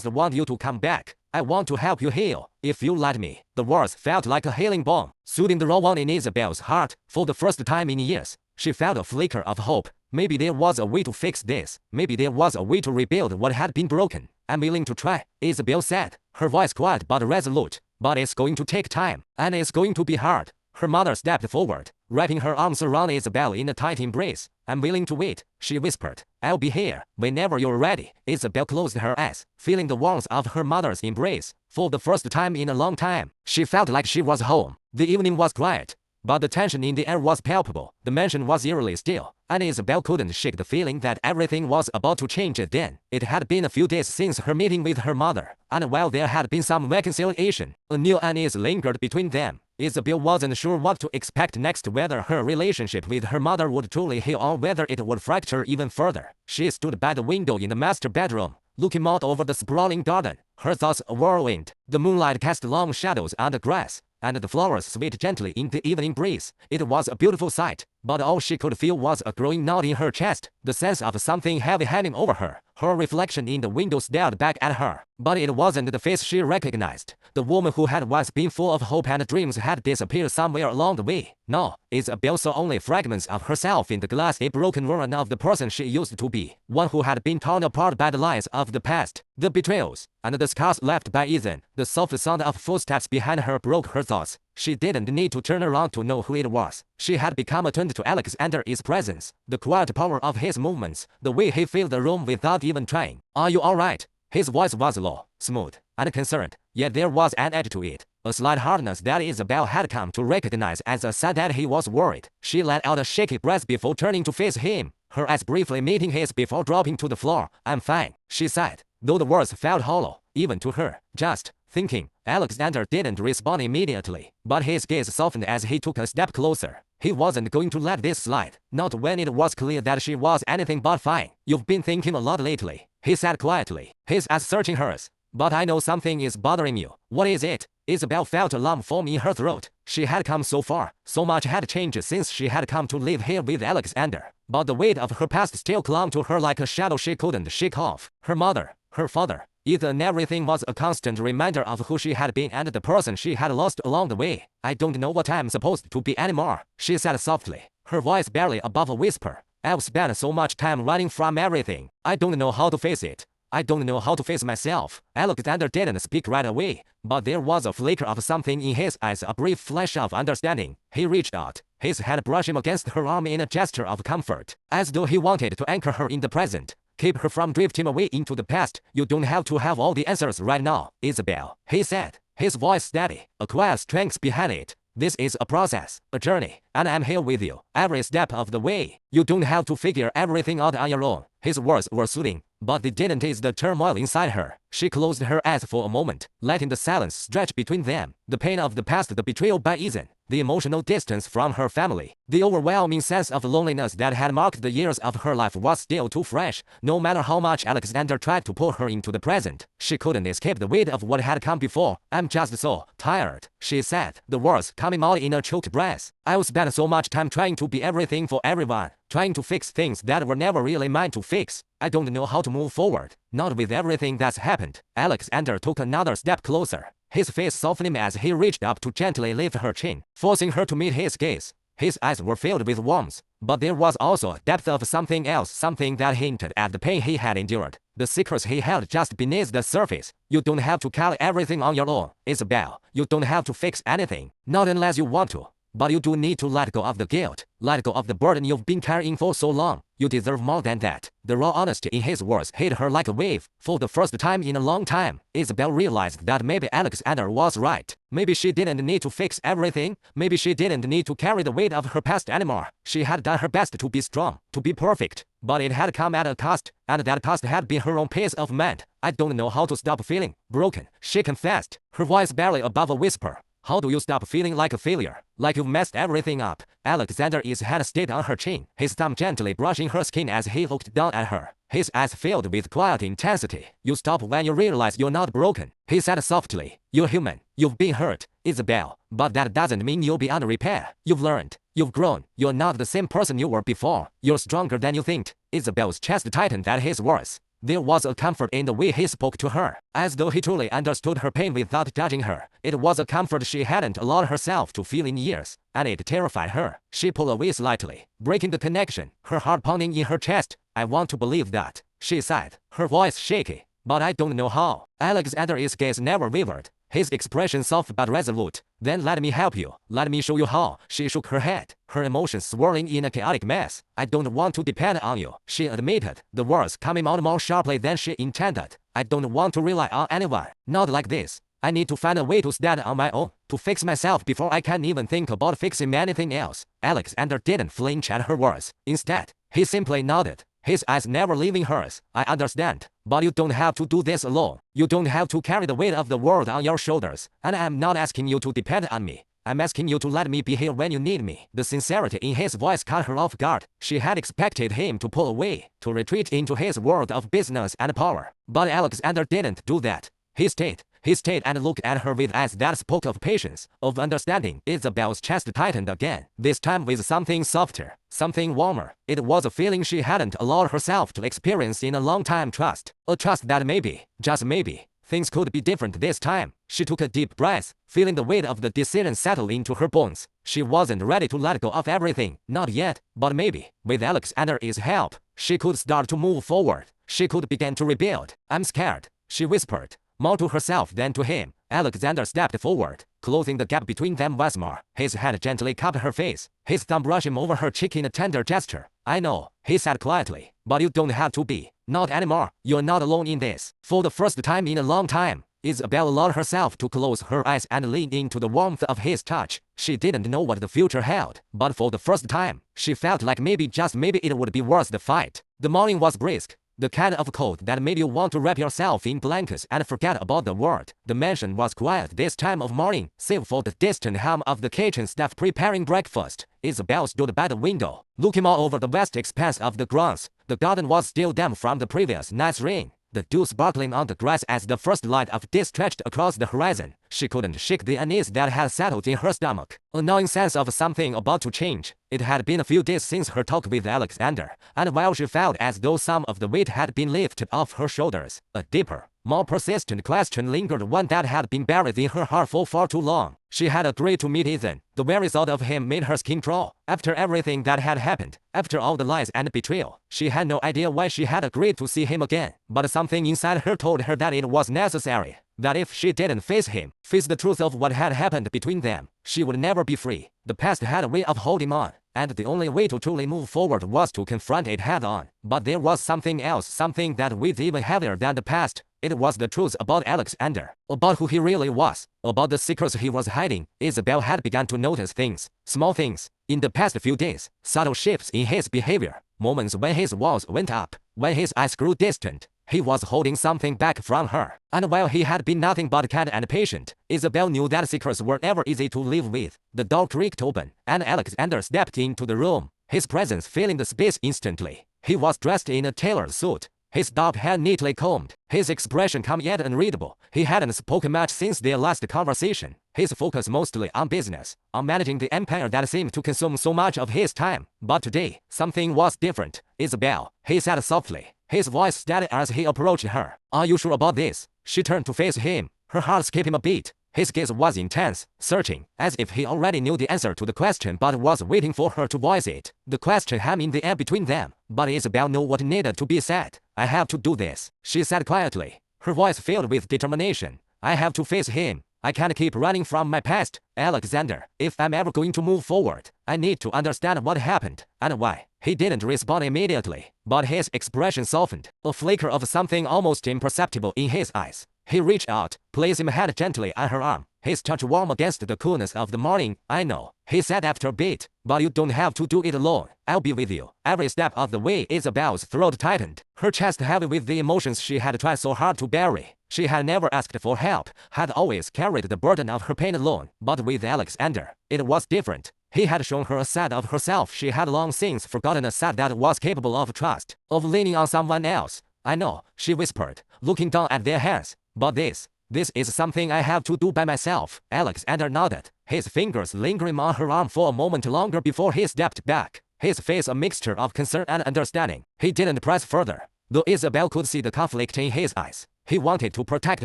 want you to come back. I want to help you heal, if you let me. The words felt like a healing balm, soothing the raw one in Isabelle's heart. For the first time in years, she felt a flicker of hope. Maybe there was a way to fix this. Maybe there was a way to rebuild what had been broken. I'm willing to try, Isabelle said, her voice quiet but resolute. But it's going to take time, and it's going to be hard. Her mother stepped forward, wrapping her arms around Isabelle in a tight embrace. I'm willing to wait, she whispered. I'll be here, whenever you're ready. Isabelle closed her eyes, feeling the warmth of her mother's embrace. For the first time in a long time, she felt like she was home. The evening was quiet, but the tension in the air was palpable. The mansion was eerily still, and Isabelle couldn't shake the feeling that everything was about to change again. It had been a few days since her meeting with her mother, and while there had been some reconciliation, a new unease lingered between them. Isabelle wasn't sure what to expect next, whether her relationship with her mother would truly heal or whether it would fracture even further. She stood by the window in the master bedroom, looking out over the sprawling garden, her thoughts a whirlwind. The moonlight cast long shadows on the grass, and the flowers swayed gently in the evening breeze. It was a beautiful sight, but all she could feel was a growing knot in her chest, the sense of something heavy hanging over her. Her reflection in the window stared back at her, but it wasn't the face she recognized. The woman who had once been full of hope and dreams had disappeared somewhere along the way. No, Isabelle saw only fragments of herself in the glass, a broken version of the person she used to be, one who had been torn apart by the lies of the past, the betrayals, and the scars left by Ethan. The soft sound of footsteps behind her broke her thoughts. She didn't need to turn around to know who it was. She had become attuned to Alexander's presence, the quiet power of his movements, the way he filled the room without even trying. Are you alright? His voice was low, smooth, and concerned, yet there was an edge to it, a slight hardness that Isabelle had come to recognize as a sign that he was worried. She let out a shaky breath before turning to face him, her eyes briefly meeting his before dropping to the floor. I'm fine, she said, though the words felt hollow, even to her. Just thinking. Alexander didn't respond immediately, but his gaze softened as he took a step closer. He wasn't going to let this slide, not when it was clear that she was anything but fine. You've been thinking a lot lately, he said quietly, his eyes searching hers. But I know something is bothering you. What is it? Isabelle felt a lump form in her throat. She had come so far, so much had changed since she had come to live here with Alexander. But the weight of her past still clung to her like a shadow she couldn't shake off. Her mother, her father, Ethan, everything was a constant reminder of who she had been and the person she had lost along the way. I don't know what I'm supposed to be anymore, she said softly, her voice barely above a whisper. I've spent so much time running from everything. I don't know how to face it. I don't know how to face myself. Alexander didn't speak right away, but there was a flicker of something in his eyes, a brief flash of understanding. He reached out, his hand brushing against her arm in a gesture of comfort, as though he wanted to anchor her in the present, keep her from drifting away into the past. You don't have to have all the answers right now, Isabelle, he said, his voice steady, a quiet strength behind it. This is a process, a journey, and I'm here with you, every step of the way. You don't have to figure everything out on your own. His words were soothing, but they didn't ease the turmoil inside her. She closed her eyes for a moment, letting the silence stretch between them. The pain of the past, the betrayal by Ethan, the emotional distance from her family, the overwhelming sense of loneliness that had marked the years of her life was still too fresh. No matter how much Alexander tried to pull her into the present, she couldn't escape the weight of what had come before. I'm just so tired, she said, the words coming out in a choked breath. I've spent so much time trying to be everything for everyone, trying to fix things that were never really mine to fix. I don't know how to move forward, not with everything that's happened. Alexander took another step closer, his face softening as he reached up to gently lift her chin, forcing her to meet his gaze. His eyes were filled with warmth, but there was also a depth of something else, something that hinted at the pain he had endured, the secrets he held just beneath the surface. You don't have to carry everything on your own, Isabelle. You don't have to fix anything, not unless you want to. But you do need to let go of the guilt, let go of the burden you've been carrying for so long. You deserve more than that. The raw honesty in his words hit her like a wave. For the first time in a long time, Isabelle realized that maybe Alexander was right. Maybe she didn't need to fix everything. Maybe she didn't need to carry the weight of her past anymore. She had done her best to be strong, to be perfect. But it had come at a cost, and that cost had been her own peace of mind. I don't know how to stop feeling broken, she confessed, her voice barely above a whisper. How do you stop feeling like a failure, like you've messed everything up? Alexander's hand stayed on her chin, his thumb gently brushing her skin as he looked down at her, his eyes filled with quiet intensity. You stop when you realize you're not broken, he said softly. You're human, you've been hurt, Isabelle, but that doesn't mean you'll be beyond repair. You've learned, you've grown, you're not the same person you were before. You're stronger than you think. Isabelle's chest tightened at his words. There was a comfort in the way he spoke to her, as though he truly understood her pain without judging her. It was a comfort she hadn't allowed herself to feel in years, and it terrified her. She pulled away slightly, breaking the connection, her heart pounding in her chest. I want to believe that, she sighed, her voice shaky, but I don't know how. Alexander's gaze never wavered, his expression soft but resolute. Then let me help you. Let me show you how. She shook her head, her emotions swirling in a chaotic mess. I don't want to depend on you, she admitted, the words coming out more sharply than she intended. I don't want to rely on anyone. Not like this. I need to find a way to stand on my own, to fix myself before I can even think about fixing anything else. Alexander didn't flinch at her words. Instead, he simply nodded, his eyes never leaving hers. I understand, but you don't have to do this alone. You don't have to carry the weight of the world on your shoulders, and I'm not asking you to depend on me. I'm asking you to let me be here when you need me. The sincerity in his voice caught her off guard. She had expected him to pull away, to retreat into his world of business and power. But Alexander didn't do that. He stayed and looked at her with eyes that spoke of patience, of understanding. Isabelle's chest tightened again, this time with something softer, something warmer. It was a feeling she hadn't allowed herself to experience in a long time. Trust. A trust that maybe, just maybe, things could be different this time. She took a deep breath, feeling the weight of the decision settle into her bones. She wasn't ready to let go of everything, not yet, but maybe, with Alexander's help, she could start to move forward. She could begin to rebuild. I'm scared, she whispered, more to herself than to him. Alexander stepped forward, closing the gap between them once more. His hand gently cupped her face, his thumb brushing over her cheek in a tender gesture. I know, he said quietly, but you don't have to be. Not anymore. You're not alone in this. For the first time in a long time, Isabelle allowed herself to close her eyes and lean into the warmth of his touch. She didn't know what the future held, but for the first time, she felt like maybe, just maybe, it would be worth the fight. The morning was brisk, the kind of cold that made you want to wrap yourself in blankets and forget about the world. The mansion was quiet this time of morning, save for the distant hum of the kitchen staff preparing breakfast. Isabelle stood by the window, looking out over the vast expanse of the grounds. The garden was still damp from the previous night's rain, the dew sparkling on the grass as the first light of day stretched across the horizon. She couldn't shake the unease that had settled in her stomach, a gnawing sense of something about to change. It had been a few days since her talk with Alexander, and while she felt as though some of the weight had been lifted off her shoulders, a deeper, more persistent question lingered, one that had been buried in her heart for far too long. She had agreed to meet Ethan. The very thought of him made her skin crawl. After everything that had happened, after all the lies and betrayal, she had no idea why she had agreed to see him again. But something inside her told her that it was necessary. That if she didn't face him, face the truth of what had happened between them, she would never be free. The past had a way of holding on, and the only way to truly move forward was to confront it head on. But there was something else, something that weighed even heavier than the past. It was the truth about Alexander, about who he really was, about the secrets he was hiding. Isabelle had begun to notice things, small things, in the past few days, subtle shifts in his behavior, moments when his walls went up, when his eyes grew distant, He was holding something back from her. And while he had been nothing but kind and patient, Isabelle knew that secrets were never easy to live with. The door creaked open, and Alexander stepped into the room, his presence filling the space instantly. He was dressed in a tailored suit, his dark hair neatly combed, his expression calm yet unreadable. He hadn't spoken much since their last conversation, his focus mostly on business, on managing the empire that seemed to consume so much of his time. But today, something was different. Isabelle, he said softly, his voice steady as he approached her. Are you sure about this? She turned to face him, her heart skipping a beat. His gaze was intense, searching, as if he already knew the answer to the question but was waiting for her to voice it. The question hung in the air between them, but Isabelle knew what needed to be said. I have to do this, she said quietly, her voice filled with determination. I have to face him. I can't keep running from my past, Alexander. If I'm ever going to move forward, I need to understand what happened, and why. He didn't respond immediately, but his expression softened, a flicker of something almost imperceptible in his eyes. He reached out, placed his hand gently on her arm, his touch warm against the coolness of the morning. I know, he said after a bit, but you don't have to do it alone. I'll be with you every step of the way. Isabelle's throat tightened, her chest heavy with the emotions she had tried so hard to bury. She had never asked for help, had always carried the burden of her pain alone. But with Alexander, it was different. He had shown her a side of herself she had long since forgotten, a side that was capable of trust, of leaning on someone else. I know, she whispered, looking down at their hands. But this is something I have to do by myself. Alexander nodded, his fingers lingering on her arm for a moment longer before he stepped back, his face a mixture of concern and understanding. He didn't press further, though Isabelle could see the conflict in his eyes. He wanted to protect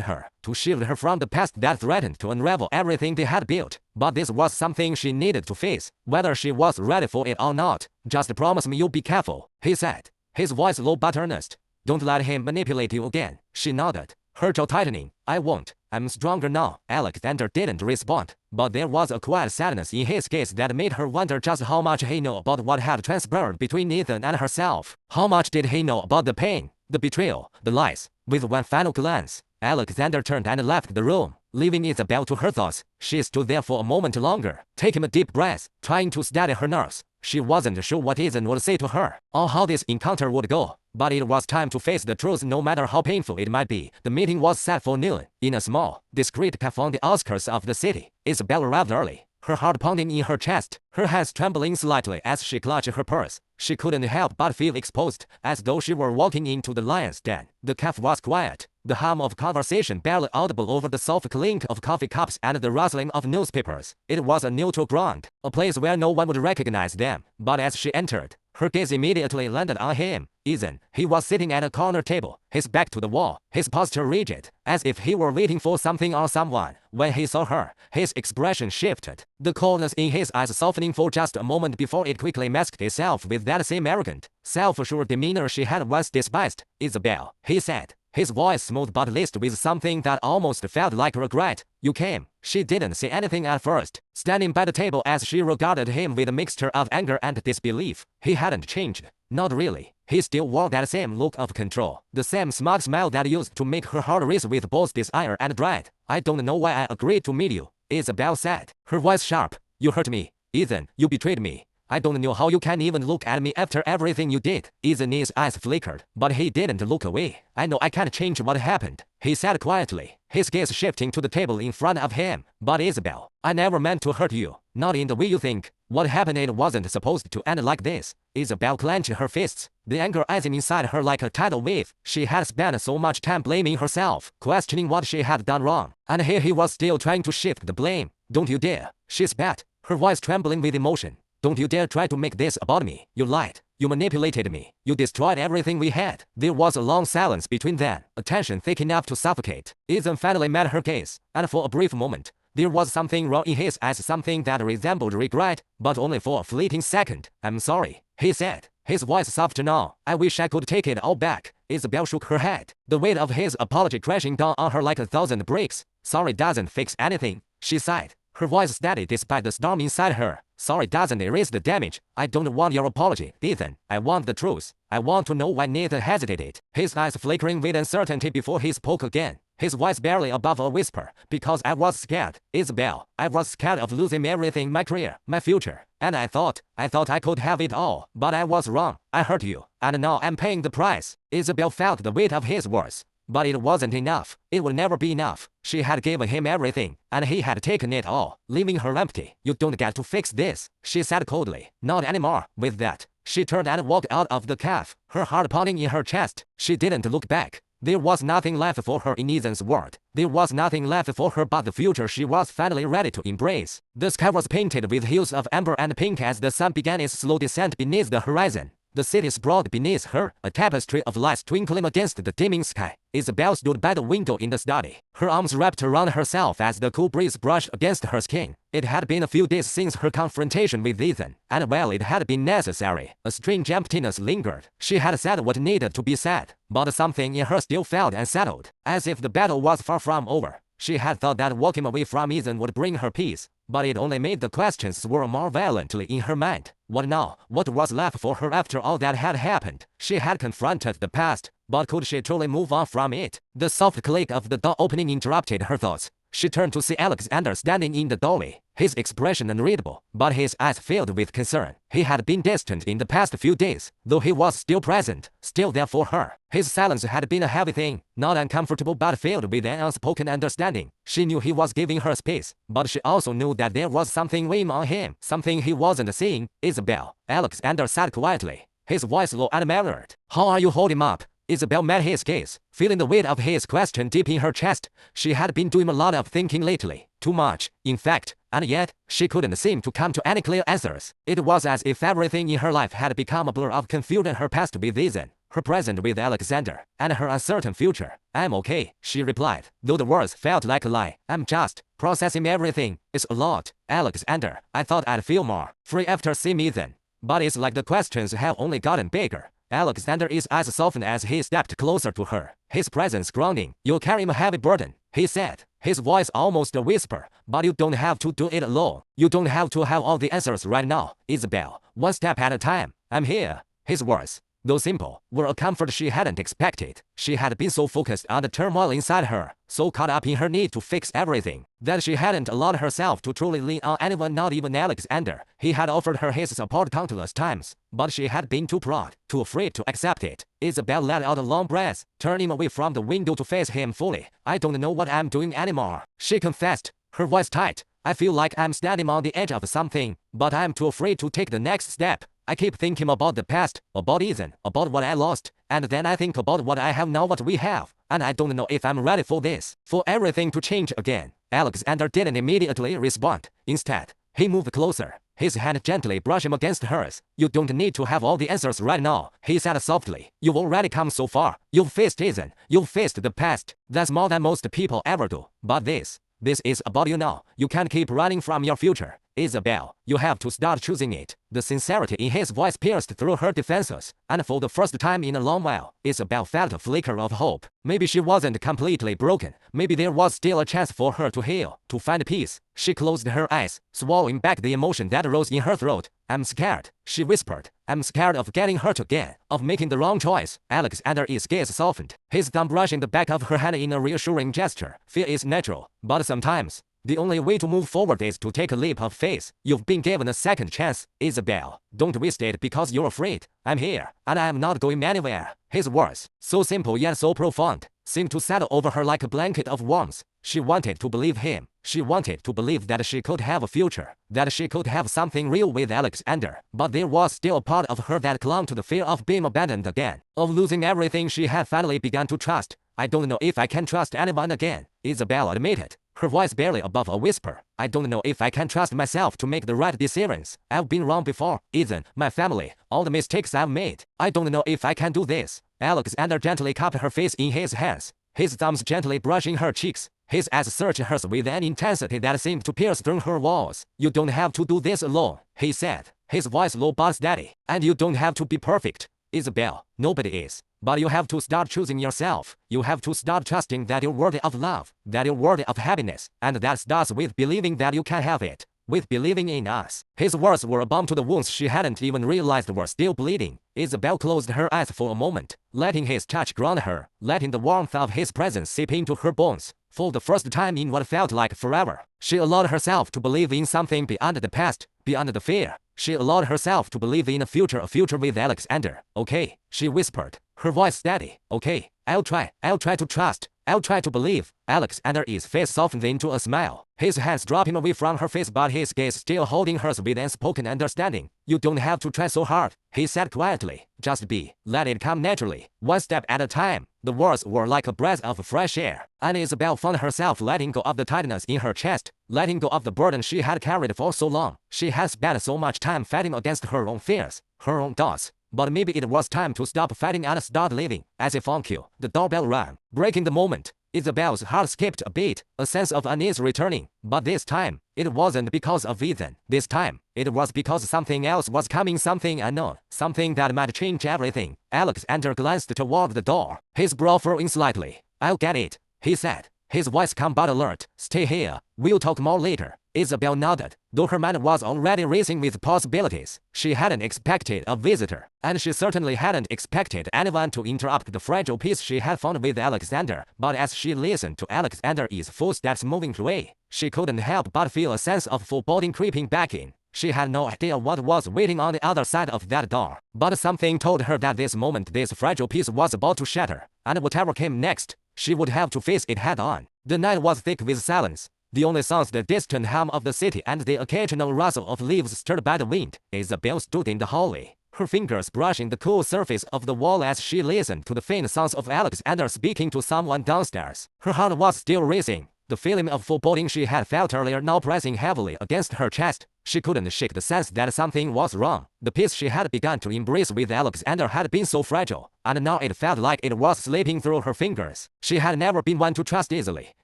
her, to shield her from the past that threatened to unravel everything they had built. But this was something she needed to face, whether she was ready for it or not. Just promise me you'll be careful, he said, his voice low but earnest. Don't let him manipulate you again. She nodded, her jaw tightening. I won't. I'm stronger now. Alexander didn't respond, but there was a quiet sadness in his gaze that made her wonder just how much he knew about what had transpired between Ethan and herself. How much did he know about the pain, the betrayal, the lies? With one final glance, Alexander turned and left the room, leaving Isabelle to her thoughts. She stood there for a moment longer, taking a deep breath, trying to steady her nerves. She wasn't sure what Ethan would say to her, or how this encounter would go, but it was time to face the truth no matter how painful it might be. The meeting was set for noon, in a small, discreet cafe on the outskirts of the city. Isabelle arrived early, her heart pounding in her chest, her hands trembling slightly as she clutched her purse. She couldn't help but feel exposed, as though she were walking into the lion's den. The cafe was quiet, the hum of conversation barely audible over the soft clink of coffee cups and the rustling of newspapers. It was a neutral ground, a place where no one would recognize them. But as she entered, her gaze immediately landed on him. Ethan. He was sitting at a corner table, his back to the wall, his posture rigid, as if he were waiting for something or someone. When he saw her, his expression shifted, the coldness in his eyes softening for just a moment before it quickly masked itself with that same arrogant, self-assured demeanor she had once despised. Isabelle, he said, his voice smooth but laced with something that almost felt like regret. You came. She didn't say anything at first, standing by the table as she regarded him with a mixture of anger and disbelief. He hadn't changed. Not really. He still wore that same look of control, the same smug smile that used to make her heart race with both desire and dread. I don't know why I agreed to meet you, Isabelle said, her voice sharp. You hurt me, Ethan. You betrayed me. I don't know how you can even look at me after everything you did. Ethan's eyes flickered, but he didn't look away. I know I can't change what happened, he said quietly, his gaze shifting to the table in front of him. But Isabelle, I never meant to hurt you, not in the way you think. What happened, it wasn't supposed to end like this. Isabelle clenched her fists, the anger rising inside her like a tidal wave. She had spent so much time blaming herself, questioning what she had done wrong, and here he was still trying to shift the blame. Don't you dare, she spat, her voice trembling with emotion. Don't you dare try to make this about me. You lied. You manipulated me. You destroyed everything we had. There was a long silence between them, a tension thick enough to suffocate. Ethan finally met her gaze, and for a brief moment, there was something wrong in his eyes, something that resembled regret, but only for a fleeting second. I'm sorry, he said, his voice soft now. I wish I could take it all back. Isabelle shook her head, the weight of his apology crashing down on her like 1,000 bricks. Sorry doesn't fix anything, she sighed, her voice steady despite the storm inside her. Sorry doesn't erase the damage. I don't want your apology, Ethan. I want the truth. I want to know why Nathan hesitated, his eyes flickering with uncertainty before he spoke again. his voice barely above a whisper, because I was scared, Isabelle. I was scared of losing everything, my career, my future. And I thought I could have it all, but I was wrong. I hurt you, and now I'm paying the price. Isabelle felt the weight of his words. But it wasn't enough. It would never be enough. She had given him everything, and he had taken it all, leaving her empty. You don't get to fix this, she said coldly. Not anymore. With that, she turned and walked out of the cafe, her heart pounding in her chest. She didn't look back. There was nothing left for her in Ethan's world. There was nothing left for her but the future she was finally ready to embrace. The sky was painted with hues of amber and pink as the sun began its slow descent beneath the horizon. The city sprawled beneath her, a tapestry of lights twinkling against the dimming sky. Isabelle stood by the window in the study, her arms wrapped around herself as the cool breeze brushed against her skin. It had been a few days since her confrontation with Ethan, and while it had been necessary, a strange emptiness lingered. She had said what needed to be said, but something in her still felt unsettled, as if the battle was far from over. She had thought that walking away from Ethan would bring her peace, but it only made the questions swirl more violently in her mind. What now? What was left for her after all that had happened? She had confronted the past, but could she truly move on from it? The soft click of the door opening interrupted her thoughts. She turned to see Alexander standing in the doorway, his expression unreadable, but his eyes filled with concern. He had been distant in the past few days, though he was still present, still there for her. His silence had been a heavy thing, not uncomfortable but filled with an unspoken understanding. She knew he was giving her space, but she also knew that there was something weighing on him, something he wasn't seeing. Isabelle, Alexander said quietly, his voice low and measured. How are you holding up? Isabelle met his gaze, feeling the weight of his question deep in her chest. She had been doing a lot of thinking lately, too much, in fact, and yet, she couldn't seem to come to any clear answers. It was as if everything in her life had become a blur of confusion, her past with Ethan, her present with Alexander, and her uncertain future. I'm okay, she replied, though the words felt like a lie. I'm just processing everything. It's a lot, Alexander. I thought I'd feel more free after seeing Ethan, but it's like the questions have only gotten bigger. Alexander's eyes softened as he stepped closer to her, his presence grounding. You'll carry a heavy burden, he said, his voice almost a whisper, but you don't have to do it alone. You don't have to have all the answers right now, Isabelle. One step at a time. I'm here. His words, though simple, were a comfort she hadn't expected. She had been so focused on the turmoil inside her, so caught up in her need to fix everything, that she hadn't allowed herself to truly lean on anyone, not even Alexander. He had offered her his support countless times, but she had been too proud, too afraid to accept it. Isabelle let out a long breath, turning away from the window to face him fully. I don't know what I'm doing anymore, she confessed, her voice tight. I feel like I'm standing on the edge of something, but I'm too afraid to take the next step. I keep thinking about the past, about Ethan, about what I lost, and then I think about what I have now, what we have, and I don't know if I'm ready for this, for everything to change again. Alexander didn't immediately respond. Instead, he moved closer, his hand gently brushing against hers. You don't need to have all the answers right now, he said softly. You've already come so far. You've faced Ethan, you've faced the past. That's more than most people ever do. But this is about you now. You can't keep running from your future, Isabelle. You have to start choosing it. The sincerity in his voice pierced through her defenses, and for the first time in a long while, Isabelle felt a flicker of hope. Maybe she wasn't completely broken. Maybe there was still a chance for her to heal, to find peace. She closed her eyes, swallowing back the emotion that rose in her throat. I'm scared, she whispered. I'm scared of getting hurt again, of making the wrong choice. Alexander's gaze softened, his thumb brushing the back of her hand in a reassuring gesture. Fear is natural, but sometimes the only way to move forward is to take a leap of faith. You've been given a second chance, Isabelle. Don't waste it because you're afraid. I'm here, and I am not going anywhere. His words, so simple yet so profound, seemed to settle over her like a blanket of warmth. She wanted to believe him. She wanted to believe that she could have a future, that she could have something real with Alexander. But there was still a part of her that clung to the fear of being abandoned again, of losing everything she had finally begun to trust. I don't know if I can trust anyone again, Isabelle admitted, her voice barely above a whisper. I don't know if I can trust myself to make the right decisions. I've been wrong before. Ethan, my family, all the mistakes I've made. I don't know if I can do this. Alexander gently cupped her face in his hands, his thumbs gently brushing her cheeks. His eyes searched hers with an intensity that seemed to pierce through her walls. You don't have to do this alone, he said, his voice low but steady. And you don't have to be perfect, Isabelle. Nobody is. But you have to start choosing yourself. You have to start trusting that you're worthy of love, that you're worthy of happiness, and that starts with believing that you can have it. with believing in us. His words were a balm to the wounds she hadn't even realized were still bleeding. Isabelle closed her eyes for a moment, letting his touch ground her, letting the warmth of his presence seep into her bones. For the first time in what felt like forever, she allowed herself to believe in something beyond the past, beyond the fear. She allowed herself to believe in a future with Alexander. Okay, she whispered, her voice steady. Okay, I'll try to trust. I'll try to believe. Alexander's face softened into a smile, his hands dropping away from her face but his gaze still holding hers with unspoken understanding. You don't have to try so hard, he said quietly. Just be. Let it come naturally, one step at a time. The words were like a breath of fresh air, and Isabelle found herself letting go of the tightness in her chest, letting go of the burden she had carried for so long. She had spent so much time fighting against her own fears, her own doubts. But maybe it was time to stop fighting and start living. As if on cue, the doorbell rang, breaking the moment. Isabelle's heart skipped a beat, a sense of unease returning. But this time, it wasn't because of Ethan. This time, it was because something else was coming, something unknown, something that might change everything. Alexander glanced toward the door, his brow furrowing slightly. I'll get it, he said, his voice calm but alert. Stay here, we'll talk more later. Isabelle nodded, though her mind was already racing with possibilities. She hadn't expected a visitor, and she certainly hadn't expected anyone to interrupt the fragile peace she had found with Alexander. But as she listened to Alexander's footsteps moving away, she couldn't help but feel a sense of foreboding creeping back in. She had no idea what was waiting on the other side of that door, but something told her that this moment this fragile peace was about to shatter, and whatever came next, she would have to face it head on. The night was thick with silence. The only sounds the distant hum of the city and the occasional rustle of leaves stirred by the wind. Isabelle stood in the hallway, her fingers brushing the cool surface of the wall as she listened to the faint sounds of Alexander speaking to someone downstairs. Her heart was still racing, the feeling of foreboding she had felt earlier now pressing heavily against her chest. She couldn't shake the sense that something was wrong. The peace she had begun to embrace with Alexander had been so fragile, and now it felt like it was slipping through her fingers. She had never been one to trust easily.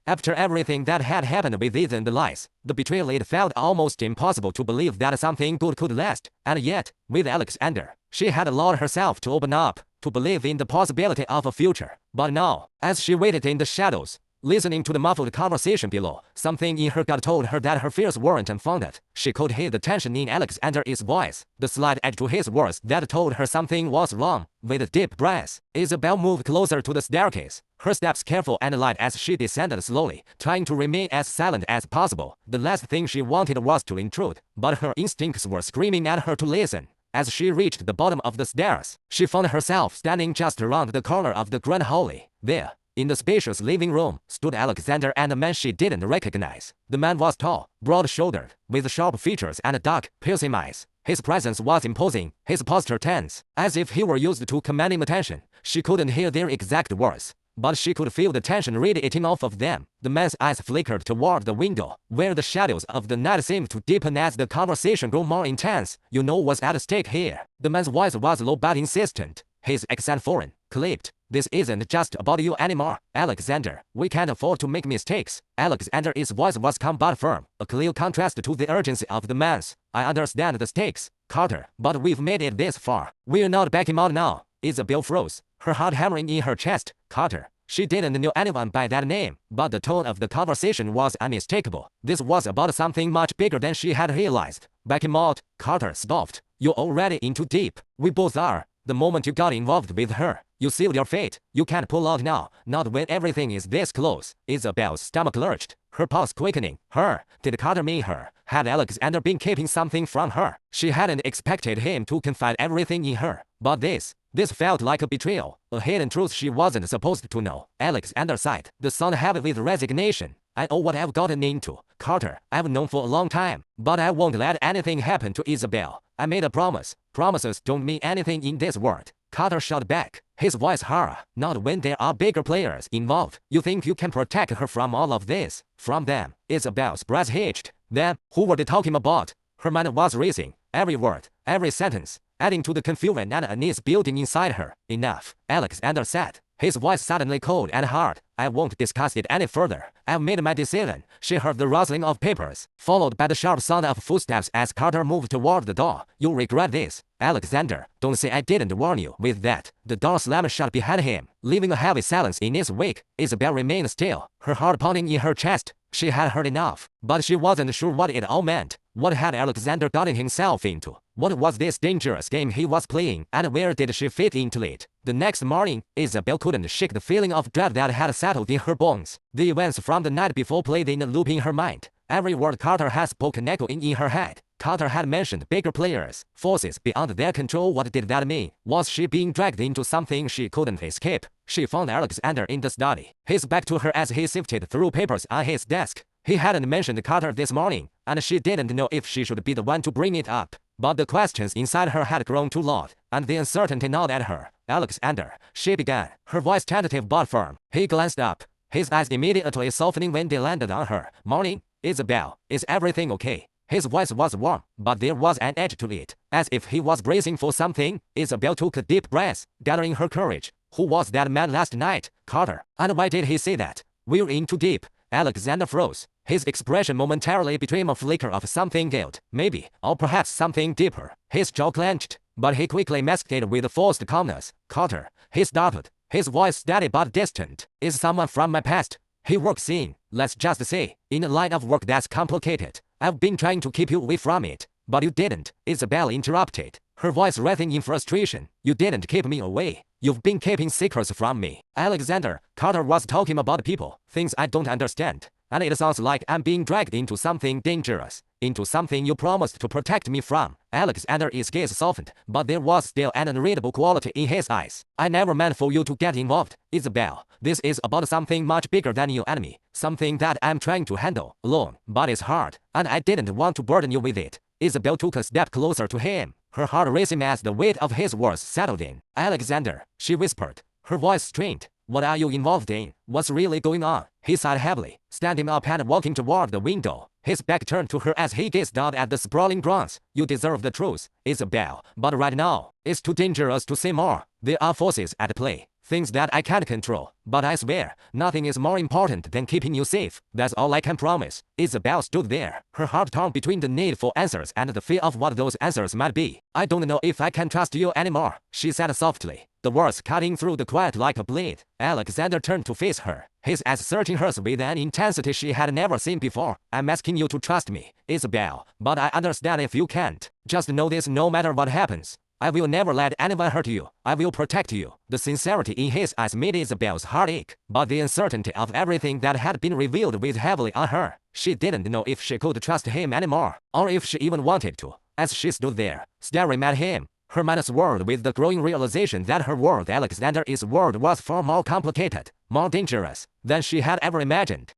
After everything that had happened with Ethan, the lies, the betrayal, it felt almost impossible to believe that something good could last. And yet, with Alexander, she had allowed herself to open up, to believe in the possibility of a future. But now, as she waited in the shadows, listening to the muffled conversation below, something in her gut told her that her fears weren't unfounded. She could hear the tension in Alexander's voice, the slight edge to his words that told her something was wrong. With a deep breath, Isabelle moved closer to the staircase, her steps careful and light as she descended slowly, trying to remain as silent as possible. The last thing she wanted was to intrude, but her instincts were screaming at her to listen. As she reached the bottom of the stairs, she found herself standing just around the corner of the grand hallway. There, in the spacious living room, stood Alexander and a man she didn't recognize. The man was tall, broad-shouldered, with sharp features and dark, piercing eyes. His presence was imposing, his posture tense, as if he were used to commanding attention. She couldn't hear their exact words, but she could feel the tension radiating off of them. The man's eyes flickered toward the window, where the shadows of the night seemed to deepen as the conversation grew more intense. You know what's at stake here. The man's voice was low but insistent, his accent foreign, clipped. This isn't just about you anymore, Alexander. We can't afford to make mistakes. Alexander's voice was calm but firm, a clear contrast to the urgency of the man's. I understand the stakes, Carter, but we've made it this far. We're not backing out now. Isabelle froze, her heart hammering in her chest. Carter. She didn't know anyone by that name, but the tone of the conversation was unmistakable. This was about something much bigger than she had realized. Back him out, Carter stopped. You're already in too deep. We both are. The moment you got involved with her, you sealed your fate. You can't pull out now, not when everything is this close. Isabelle's stomach lurched, her pulse quickening. Her? Did Carter mean her? Had Alexander been keeping something from her? She hadn't expected him to confide everything in her, but this felt like a betrayal, a hidden truth she wasn't supposed to know. Alexander sighed, the sound heavy with resignation. I know what I've gotten into, Carter. I've known for a long time, but I won't let anything happen to Isabelle. I made a promise. Promises don't mean anything in this world. Carter shot back, his voice harsh. Not when there are bigger players involved. You think you can protect her from all of this? From them? Isabelle's breath hitched. Them? Who were they talking about? Her mind was racing, every word, every sentence, adding to the confusion and unease building inside her. Enough, Alexander said, his voice suddenly cold and hard. I won't discuss it any further. I've made my decision. She heard the rustling of papers, followed by the sharp sound of footsteps as Carter moved toward the door. You'll regret this. Alexander, don't say I didn't warn you. With that, the door slammed shut behind him, leaving a heavy silence in its wake. Isabelle remained still, her heart pounding in her chest. She had heard enough, but she wasn't sure what it all meant. What had Alexander gotten himself into? What was this dangerous game he was playing, and where did she fit into it? The next morning, Isabelle couldn't shake the feeling of dread that had settled in her bones. The events from the night before played in a loop in her mind. Every word Carter had spoken echoing in her head. Carter had mentioned bigger players, forces beyond their control. What did that mean? Was she being dragged into something she couldn't escape? She found Alexander in the study, his back to her as he sifted through papers on his desk. He hadn't mentioned Carter this morning, and she didn't know if she should be the one to bring it up. But the questions inside her had grown too loud, and the uncertainty gnawed at her. Alexander, she began, her voice tentative but firm. He glanced up, his eyes immediately softening when they landed on her. Morning, Isabelle, is everything okay? His voice was warm, but there was an edge to it, as if he was bracing for something. Isabelle took a deep breath, gathering her courage. Who was that man last night? Carter. And why did he say that? We're in too deep. Alexander froze. His expression momentarily became a flicker of something guilt, maybe, or perhaps something deeper. His jaw clenched, but he quickly masked it with a forced calmness. Carter, he started, his voice steady but distant. Is someone from my past? He works in, let's just say, in a line of work that's complicated. I've been trying to keep you away from it, but you didn't. Isabelle interrupted, her voice writhing in frustration. You didn't keep me away. You've been keeping secrets from me. Alexander, Carter was talking about people, things I don't understand. And it sounds like I'm being dragged into something dangerous, into something you promised to protect me from. Alexander's gaze softened, but there was still an unreadable quality in his eyes. I never meant for you to get involved, Isabelle. This is about something much bigger than you and me, something that I'm trying to handle alone, but it's hard, and I didn't want to burden you with it. Isabelle took a step closer to him, her heart racing as the weight of his words settled in. Alexander, she whispered, her voice strained. What are you involved in? What's really going on? He sighed heavily, standing up and walking toward the window, his back turned to her as he gazed out at the sprawling grounds. You deserve the truth, Isabelle, but right now, it's too dangerous to say more. There are forces at play, things that I can't control, but I swear, nothing is more important than keeping you safe. That's all I can promise. Isabelle stood there, her heart torn between the need for answers and the fear of what those answers might be. I don't know if I can trust you anymore, she said softly, the words cutting through the quiet like a blade. Alexander turned to face her, his eyes searching hers with an intensity she had never seen before. I'm asking you to trust me, Isabelle, but I understand if you can't. Just know this: no matter what happens, I will never let anyone hurt you. I will protect you. The sincerity in his eyes made Isabelle's heart ache, but the uncertainty of everything that had been revealed weighed heavily on her. She didn't know if she could trust him anymore, or if she even wanted to. As she stood there, staring at him, her mind swirled with the growing realization that her world, Alexander's world, was far more complicated, more dangerous than she had ever imagined.